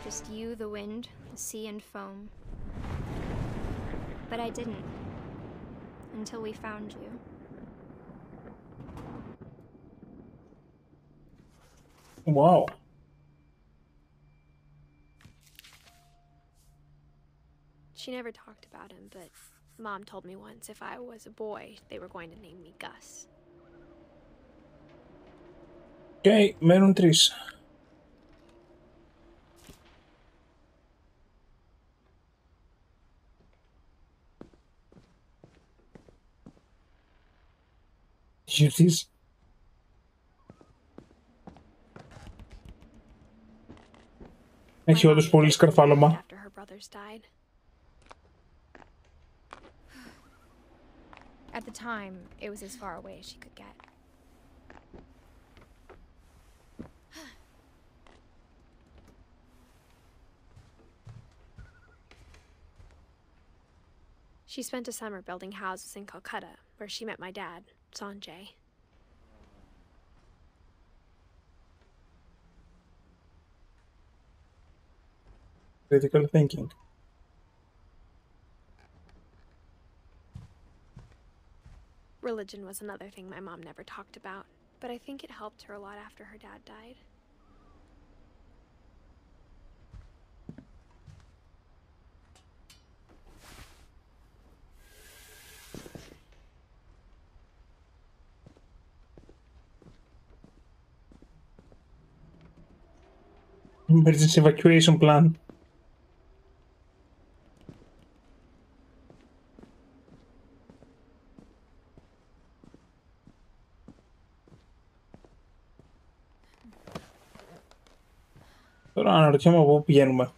just you, the wind, the sea, and foam. But I didn't, until we found you. Wow. She never talked about him, but Mom told me once if I was a boy, they were going to name me Gus. Okay, μένουν 3. Duties. Έχει όντως πολύ σκαρφάλωμα. After her brothers died. At the time, it was as far away as she could get. She spent a summer building houses in Calcutta, where she met my dad, Sanjay. Critical thinking. Religion was another thing my mom never talked about, but I think it helped her a lot after her dad died. Emergency evacuation plan. Τώρα αναρωτιόμαι από πού πηγαίνουμε.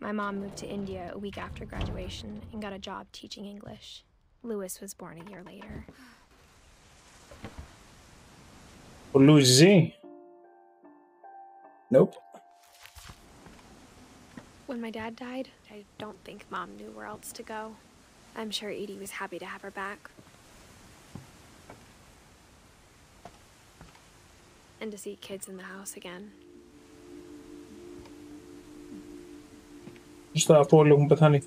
My mom moved to India a week after graduation and got a job teaching English. Louis was born a year later. Louis? Nope. When my dad died, I don't think Mom knew where else to go. I'm sure Edie was happy to have her back. And to see kids in the house again. Στα από όλοι έχουν πεθάνει.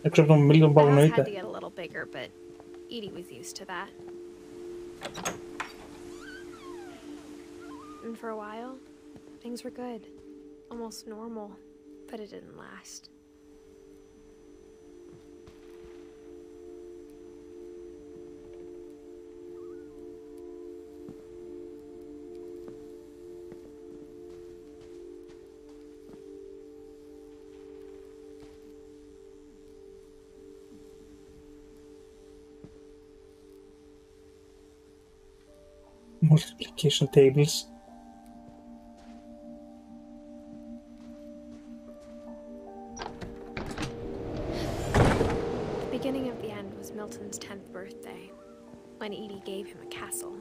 Έξω από τον Μίλτον που αγνοείται. The house had to get a little bigger, but Edie was used to that. And for a while, things were good. Almost normal, but it didn't last. Multiplication tables. The beginning of the end was Milton's 10th birthday, when Edie gave him a castle.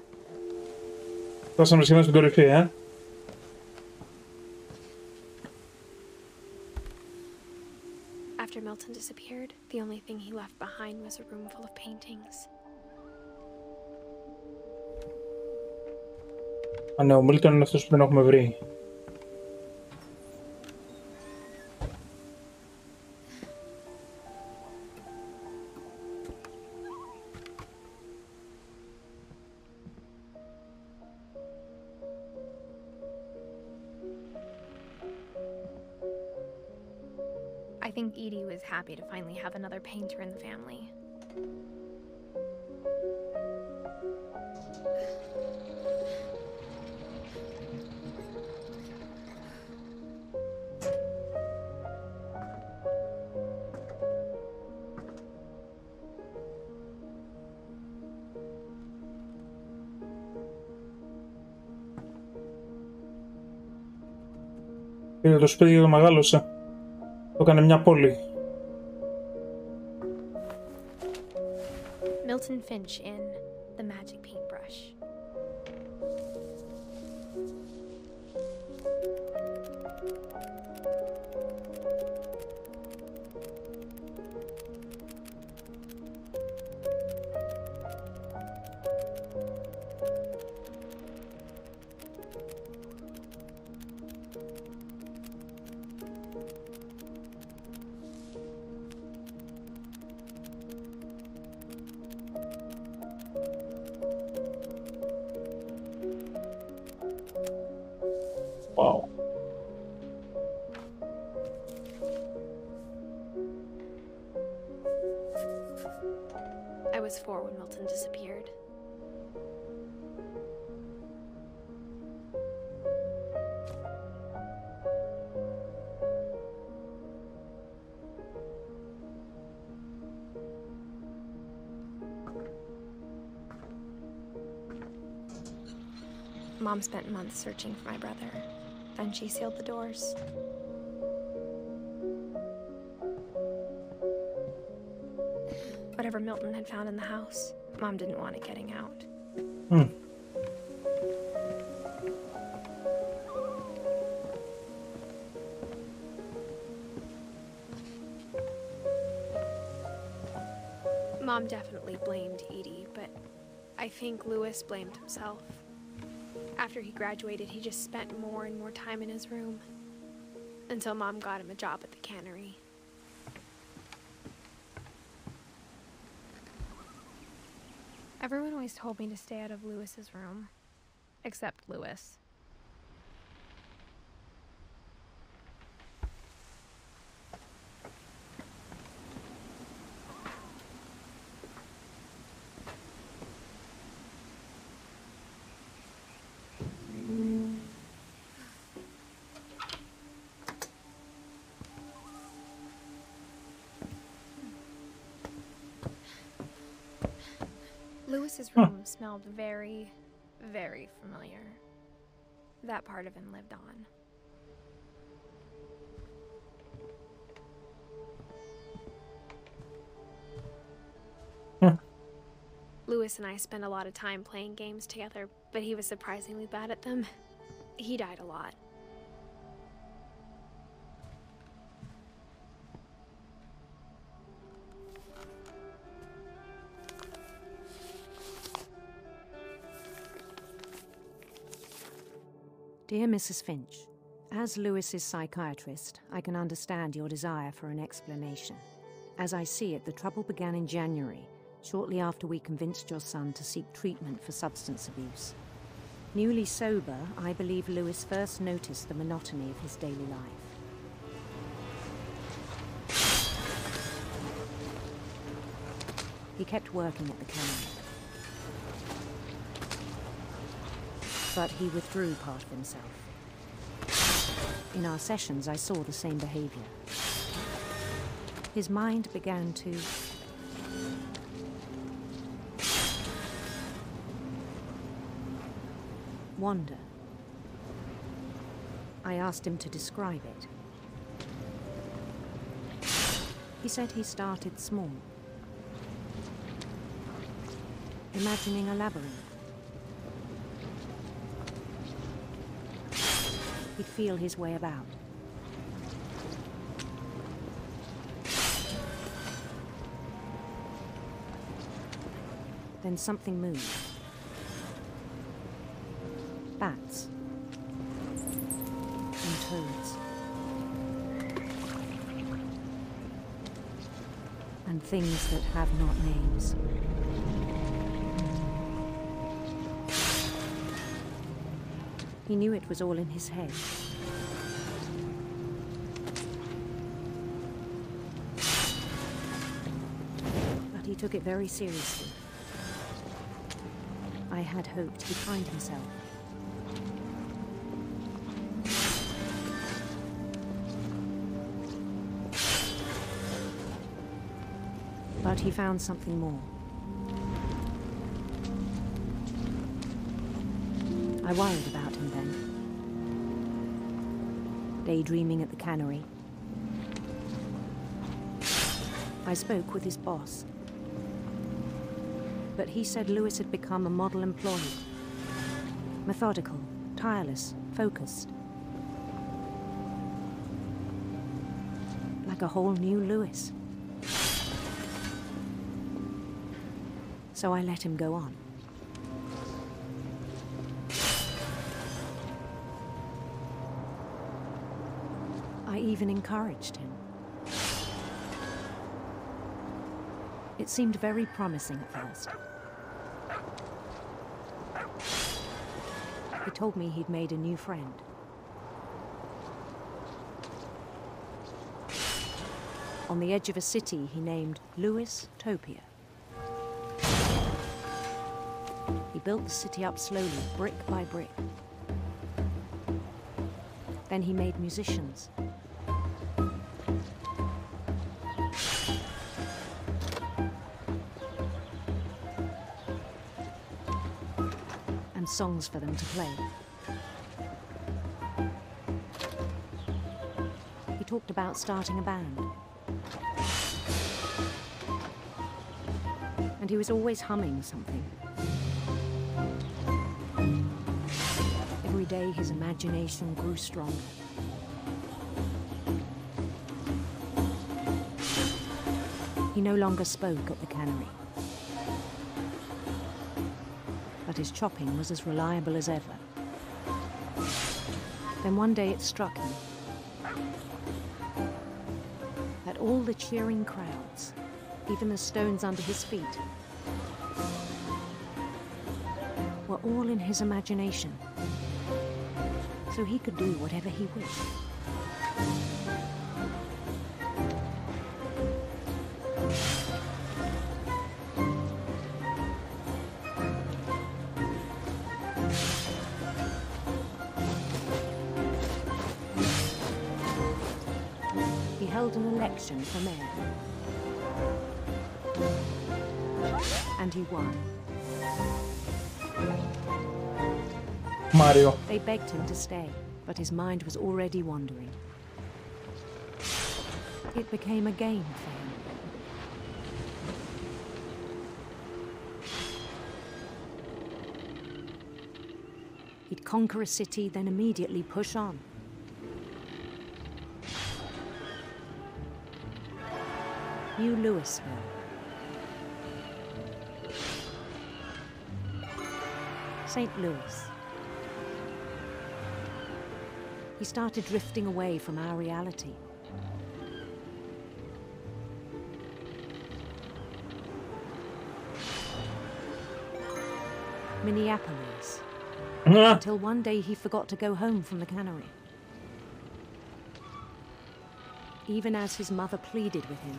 Φτάσαμε σχεδόν στην κορυφή, After Milton disappeared, the only thing he left behind was a room full of paintings. Α, ναι, ο Μίλτον είναι αυτός που δεν έχουμε βρει. I think Edie was happy to finally have another painter in the family. Πήρε το σπίτι και το μεγάλωσε. Το έκανε μια πόλη. Milton Finch in The Magic Paintbrush. Wow. I was 4 when Milton disappeared. Mom spent months searching for my brother. Then she sealed the doors. Whatever Milton had found in the house, Mom didn't want it getting out. Mom definitely blamed Edie, but I think Louis blamed himself. After he graduated, he just spent more and more time in his room. Until Mom got him a job at the cannery. Everyone always told me to stay out of Louis's room. Except Louis. Louis's room smelled very, very familiar. That part of him lived on. Lewis and I spent a lot of time playing games together, but he was surprisingly bad at them. He died a lot. Dear Mrs. Finch, as Lewis's psychiatrist, I can understand your desire for an explanation. As I see it, the trouble began in January, shortly after we convinced your son to seek treatment for substance abuse. Newly sober, I believe Lewis first noticed the monotony of his daily life. He kept working at the cannery, but he withdrew part of himself. In our sessions, I saw the same behavior. His mind began to wander. I asked him to describe it. He said he started small, imagining a labyrinth. He'd feel his way about. Then something moved. Bats and toads and things that have not names. He knew it was all in his head. But he took it very seriously. I had hoped he'd find himself. But he found something more. I worried about him then. Daydreaming at the cannery. I spoke with his boss. But he said Lewis had become a model employee. Methodical, tireless, focused. Like a whole new Lewis. So I let him go on. I even encouraged him. It seemed very promising at first. He told me he'd made a new friend. On the edge of a city he named Lewis Topia. He built the city up slowly, brick by brick. Then he made musicians. And songs for them to play. He talked about starting a band. And he was always humming something. Every day his imagination grew stronger. He no longer spoke at the cannery. But his chopping was as reliable as ever. Then one day it struck him that all the cheering crowds, even the stones under his feet, were all in his imagination, so he could do whatever he wished. He held an election for mayor, and he won. Mario. They begged him to stay, but his mind was already wandering. It became a game for him. conquer a city, then immediately push on. New Louisville. St. Louis. He started drifting away from our reality. Minneapolis. Until one day he forgot to go home from the cannery. Even as his mother pleaded with him,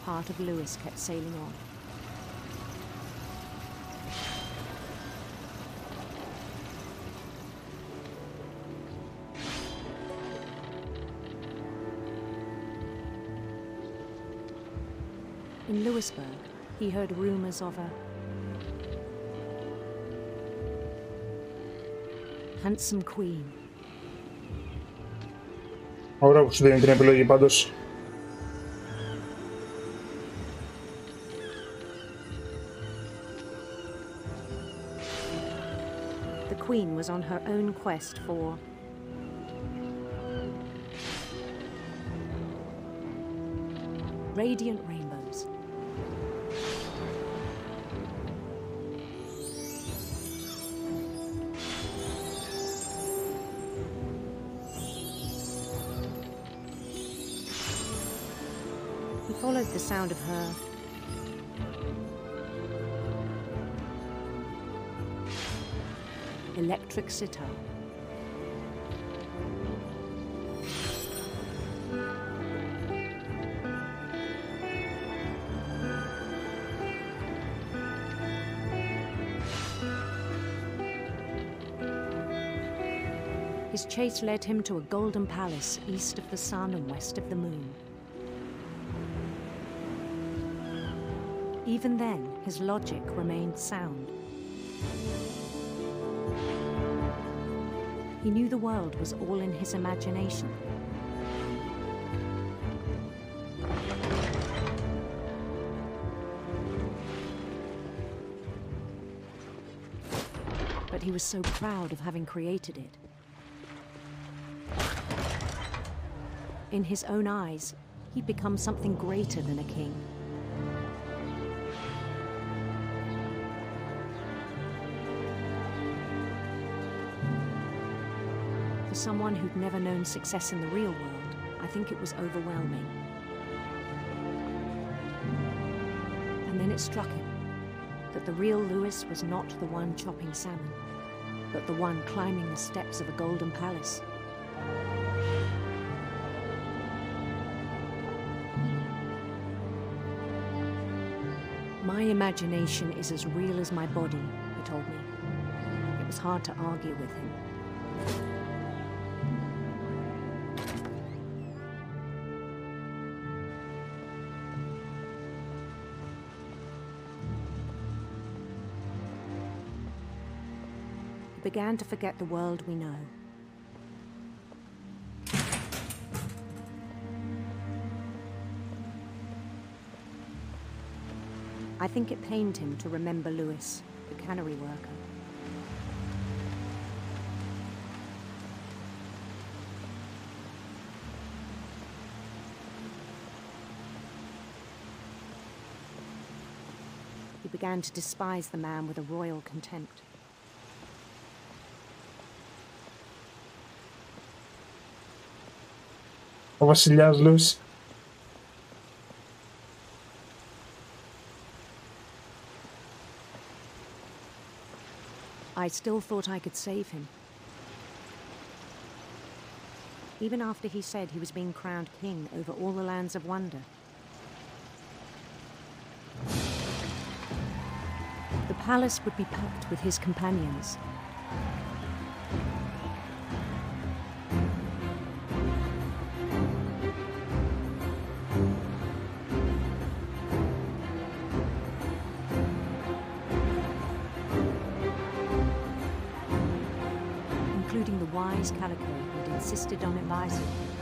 part of Louis kept sailing on. In Louisburg, he heard rumors of a handsome queen. Ωραία που σου δίνει την επιλογή πάντως. The queen was on her own quest for radiant rainbows. He followed the sound of her electric sitar. His chase led him to a golden palace east of the sun and west of the moon. Even then, his logic remained sound. He knew the world was all in his imagination. But he was so proud of having created it. In his own eyes, he'd become something greater than a king. For someone who'd never known success in the real world, I think it was overwhelming. And then it struck him that the real Louis was not the one chopping salmon, but the one climbing the steps of a golden palace. My imagination is as real as my body, he told me. It was hard to argue with him. He began to forget the world we know. I think it pained him to remember Louis, the cannery worker. He began to despise the man with a royal contempt. Ο βασιλιάς Λούις. I still thought I could save him. Even after he said he was being crowned king over all the lands of wonder. The palace would be packed with his companions. Including the wise Calico who had insisted on advising him.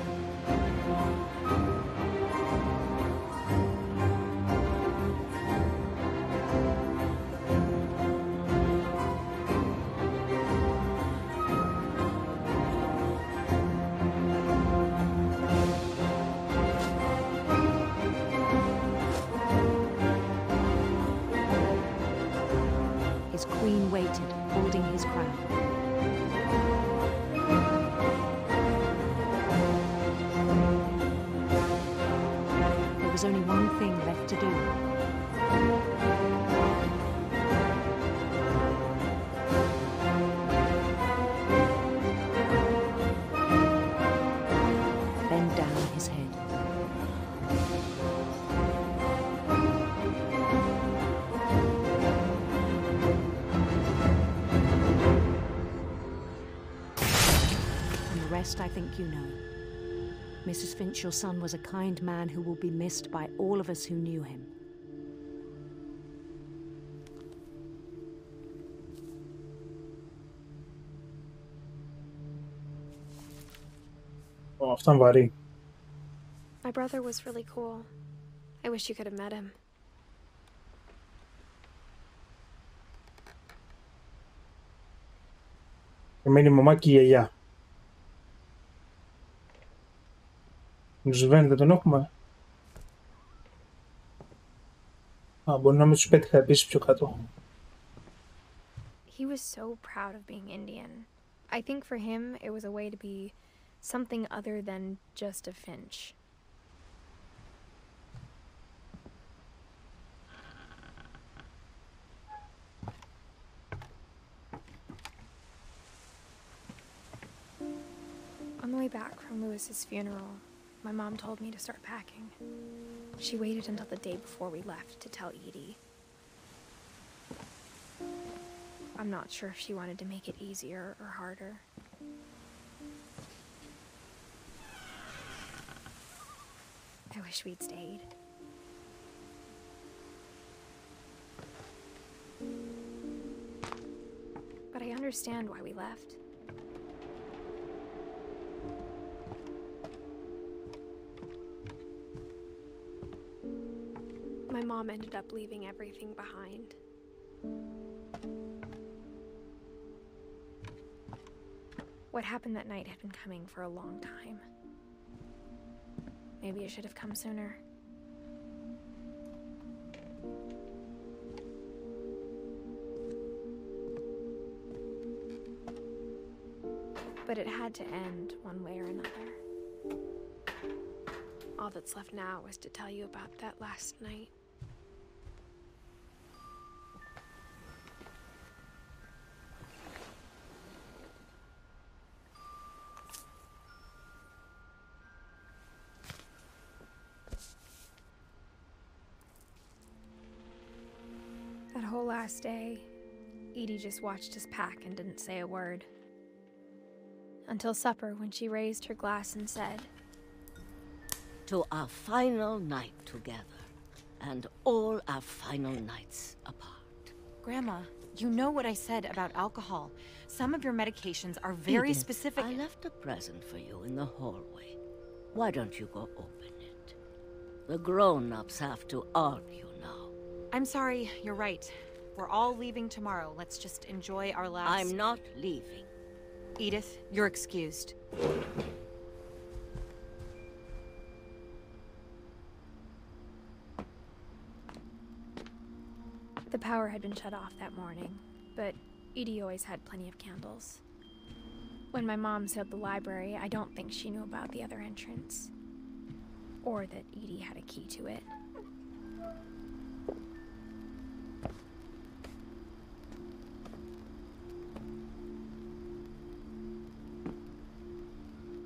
was only one thing left to do. Bend down his head. And the rest I think you know. Mrs. Finch, your son was a kind man who will be missed by all of us who knew him. Αυτό είναι βαρύ. My brother was really cool. I wish you could have met him. Εμένη η μαμά και η γιαγιά. Τους Βέν δεν τον έχουμε. Α, μπορεί να μην τους πέτυχα επίσης πιο κάτω. He was so proud of being Indian. I think for him it was a way to be something other than just a Finch. On the way back from Lewis's funeral, my mom told me to start packing. She waited until the day before we left to tell Edie. I'm not sure if she wanted to make it easier or harder. I wish we'd stayed. But I understand why we left. My mom ended up leaving everything behind. What happened that night had been coming for a long time. Maybe it should have come sooner. But it had to end one way or another. All that's left now is to tell you about that last night. That whole last day, Edie just watched us pack and didn't say a word. Until supper, when she raised her glass and said, "To our final night together, and all our final nights apart." Grandma, you know what I said about alcohol. Some of your medications are very Edith, specific. I left a present for you in the hallway. Why don't you go open it? The grown-ups have to argue now. I'm sorry, you're right. We're all leaving tomorrow. Let's just enjoy our last... I'm not leaving. Edith, you're excused. The power had been shut off that morning, but Edie always had plenty of candles. When my mom sealed the library, I don't think she knew about the other entrance. Or that Edie had a key to it.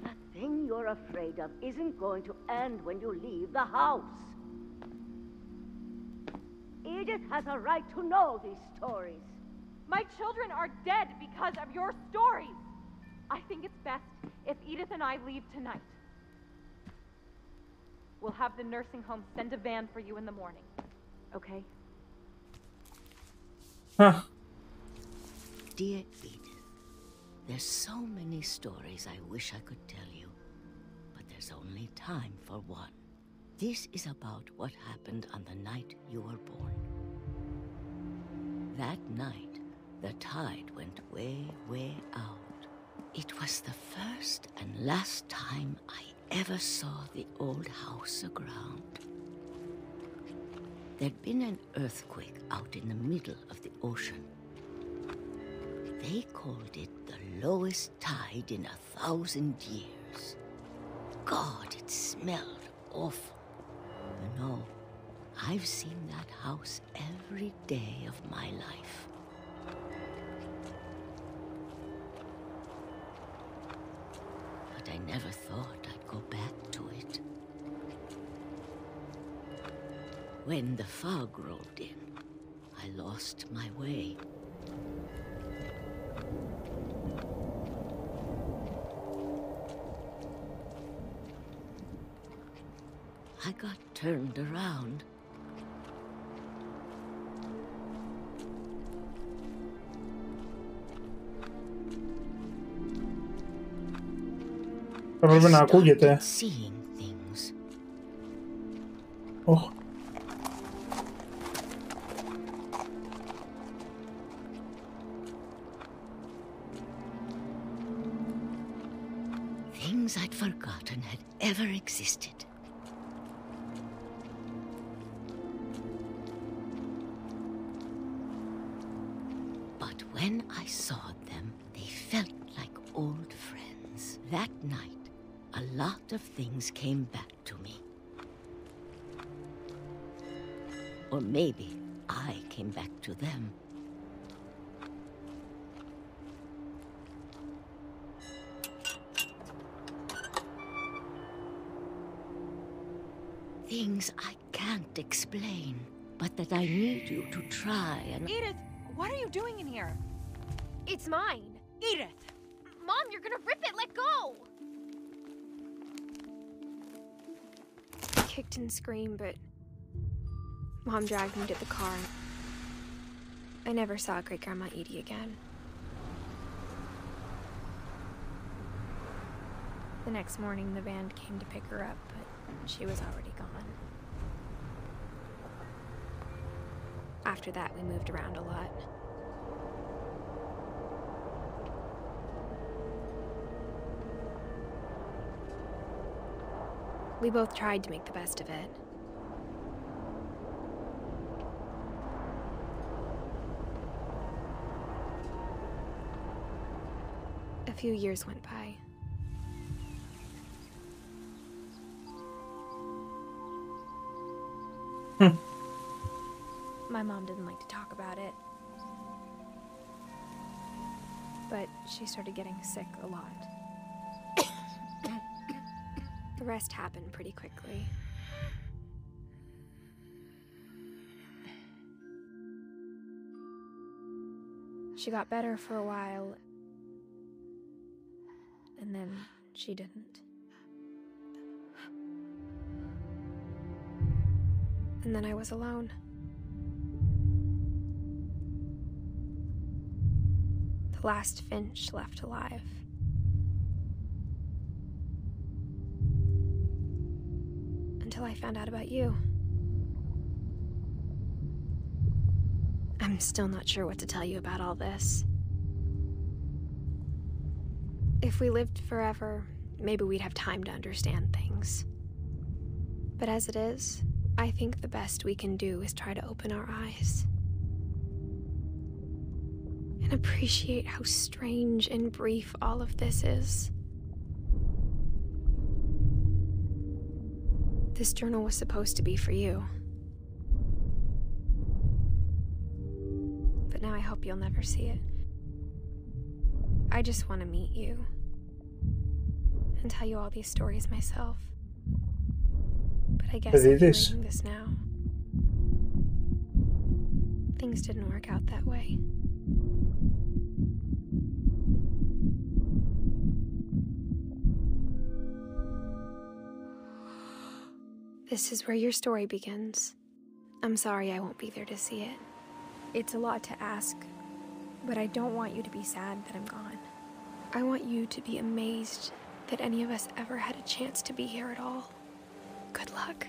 That thing you're afraid of isn't going to end when you leave the house. Edith has a right to know these stories. My children are dead because of your stories. I think it's best if Edith and I leave tonight. We'll have the nursing home send a van for you in the morning. Okay? Dear Edith, there's so many stories I wish I could tell you, but there's only time for one. This is about what happened on the night you were born. That night, the tide went way, way out. It was the first and last time I ever saw the old house aground. There'd been an earthquake out in the middle of the ocean. They called it the lowest tide in 1,000 years. God, it smelled awful. You know. I've seen that house every day of my life. But I never thought I'd go back to it. When the fog rolled in, I lost my way. I got turned around. Πρέπει να ακούγεται. Oh. Things I'd forgotten had ever existed. But when I saw them, they felt like old friends. That night, a lot of things came back to me. Or maybe I came back to them. Things I can't explain, but that I need you to try and... Edith, what are you doing in here? It's mine. Edith! Mom, you're gonna rip it! Let go! I kicked and screamed, but Mom dragged me to the car. I never saw Great-Grandma Edie again. The next morning, the van came to pick her up, but she was already gone. After that, we moved around a lot. We both tried to make the best of it. A few years went by. My mom didn't like to talk about it. But she started getting sick a lot. The rest happened pretty quickly. She got better for a while, and then she didn't. And then I was alone. The last Finch left alive. Until I found out about you. I'm still not sure what to tell you about all this. If we lived forever, maybe we'd have time to understand things. But as it is, I think the best we can do is try to open our eyes. And appreciate how strange and brief all of this is. This journal was supposed to be for you. But now I hope you'll never see it. I just want to meet you. And tell you all these stories myself. But I guess I'm doing this now. Things didn't work out that way. This is where your story begins. I'm sorry I won't be there to see it. It's a lot to ask, but I don't want you to be sad that I'm gone. I want you to be amazed that any of us ever had a chance to be here at all. Good luck.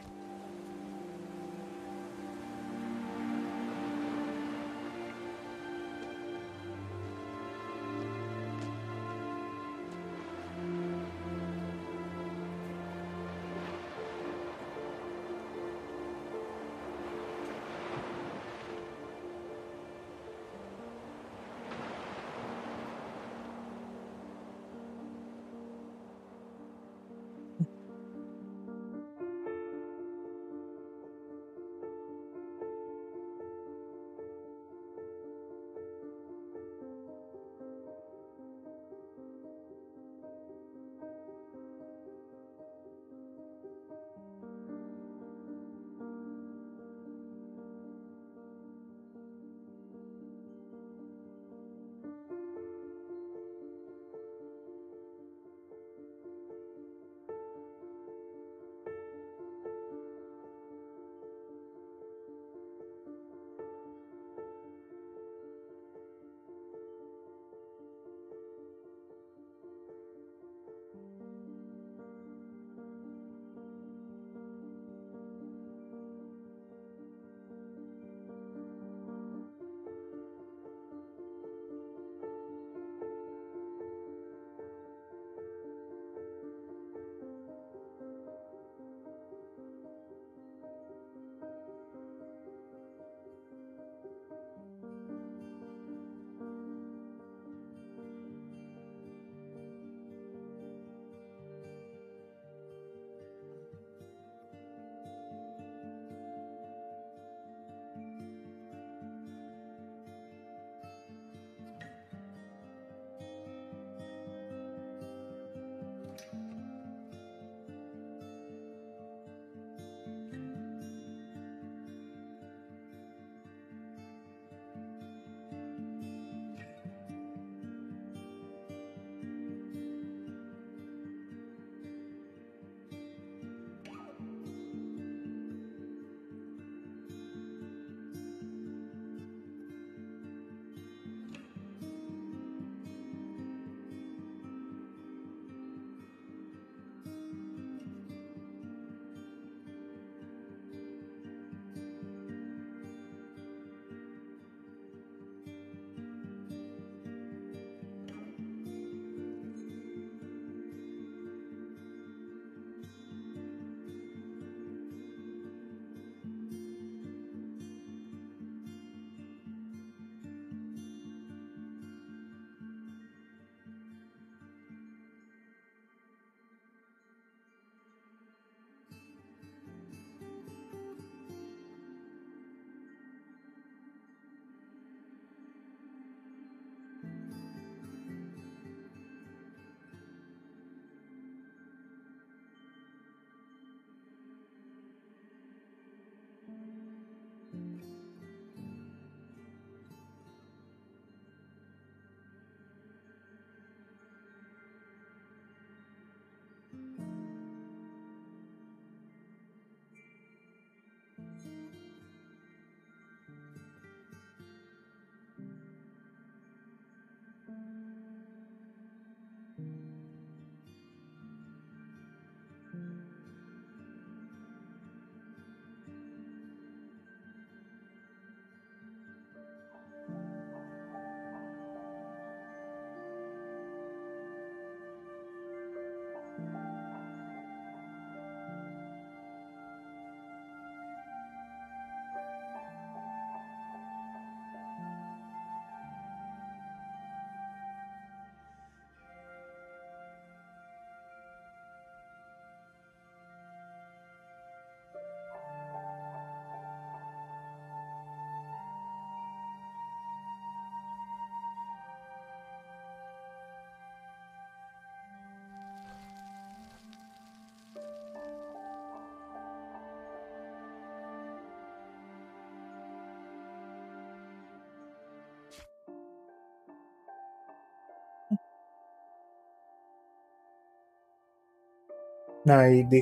Να, η D.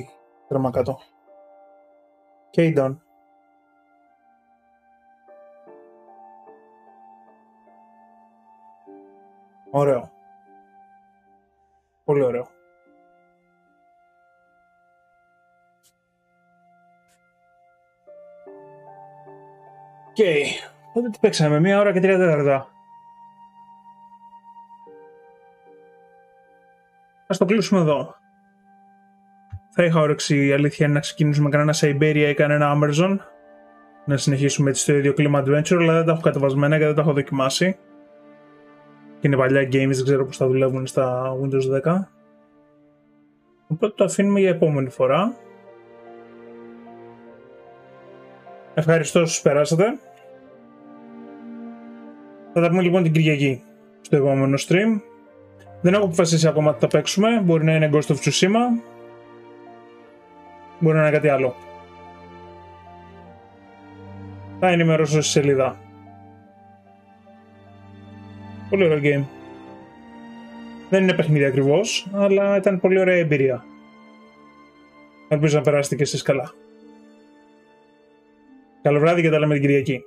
Τρώμα κάτω. Και η Don. Ωραίο. Πολύ ωραίο. Οκ. Τότε τι παίξαμε, 1 ώρα και 3 τέταρτα. Ας το κλείσουμε εδώ. Θα είχα όρεξη, η αλήθεια είναι, να ξεκινήσουμε κανένα Siberia ή κανένα Amazon. Να συνεχίσουμε έτσι στο ίδιο κλίμα adventure, αλλά δεν τα έχω κατεβασμένα και δεν τα έχω δοκιμάσει. Και είναι παλιά games, δεν ξέρω πώς θα δουλεύουν στα Windows 10. Οπότε το αφήνουμε για επόμενη φορά. Ευχαριστώ όσους περάσατε. Θα τα πούμε λοιπόν την Κυριακή στο επόμενο stream. Δεν έχω αποφασίσει ακόμα τι θα παίξουμε. Μπορεί να είναι Ghost of Tsushima. Μπορεί να είναι κάτι άλλο. Θα ενημερώσω στη σελίδα. Πολύ ωραίο game. Δεν είναι παιχνίδι ακριβώς, αλλά ήταν πολύ ωραία εμπειρία. Ελπίζω να περάσετε και εσείς καλά. Καλό βράδυ και τα λέμε την Κυριακή.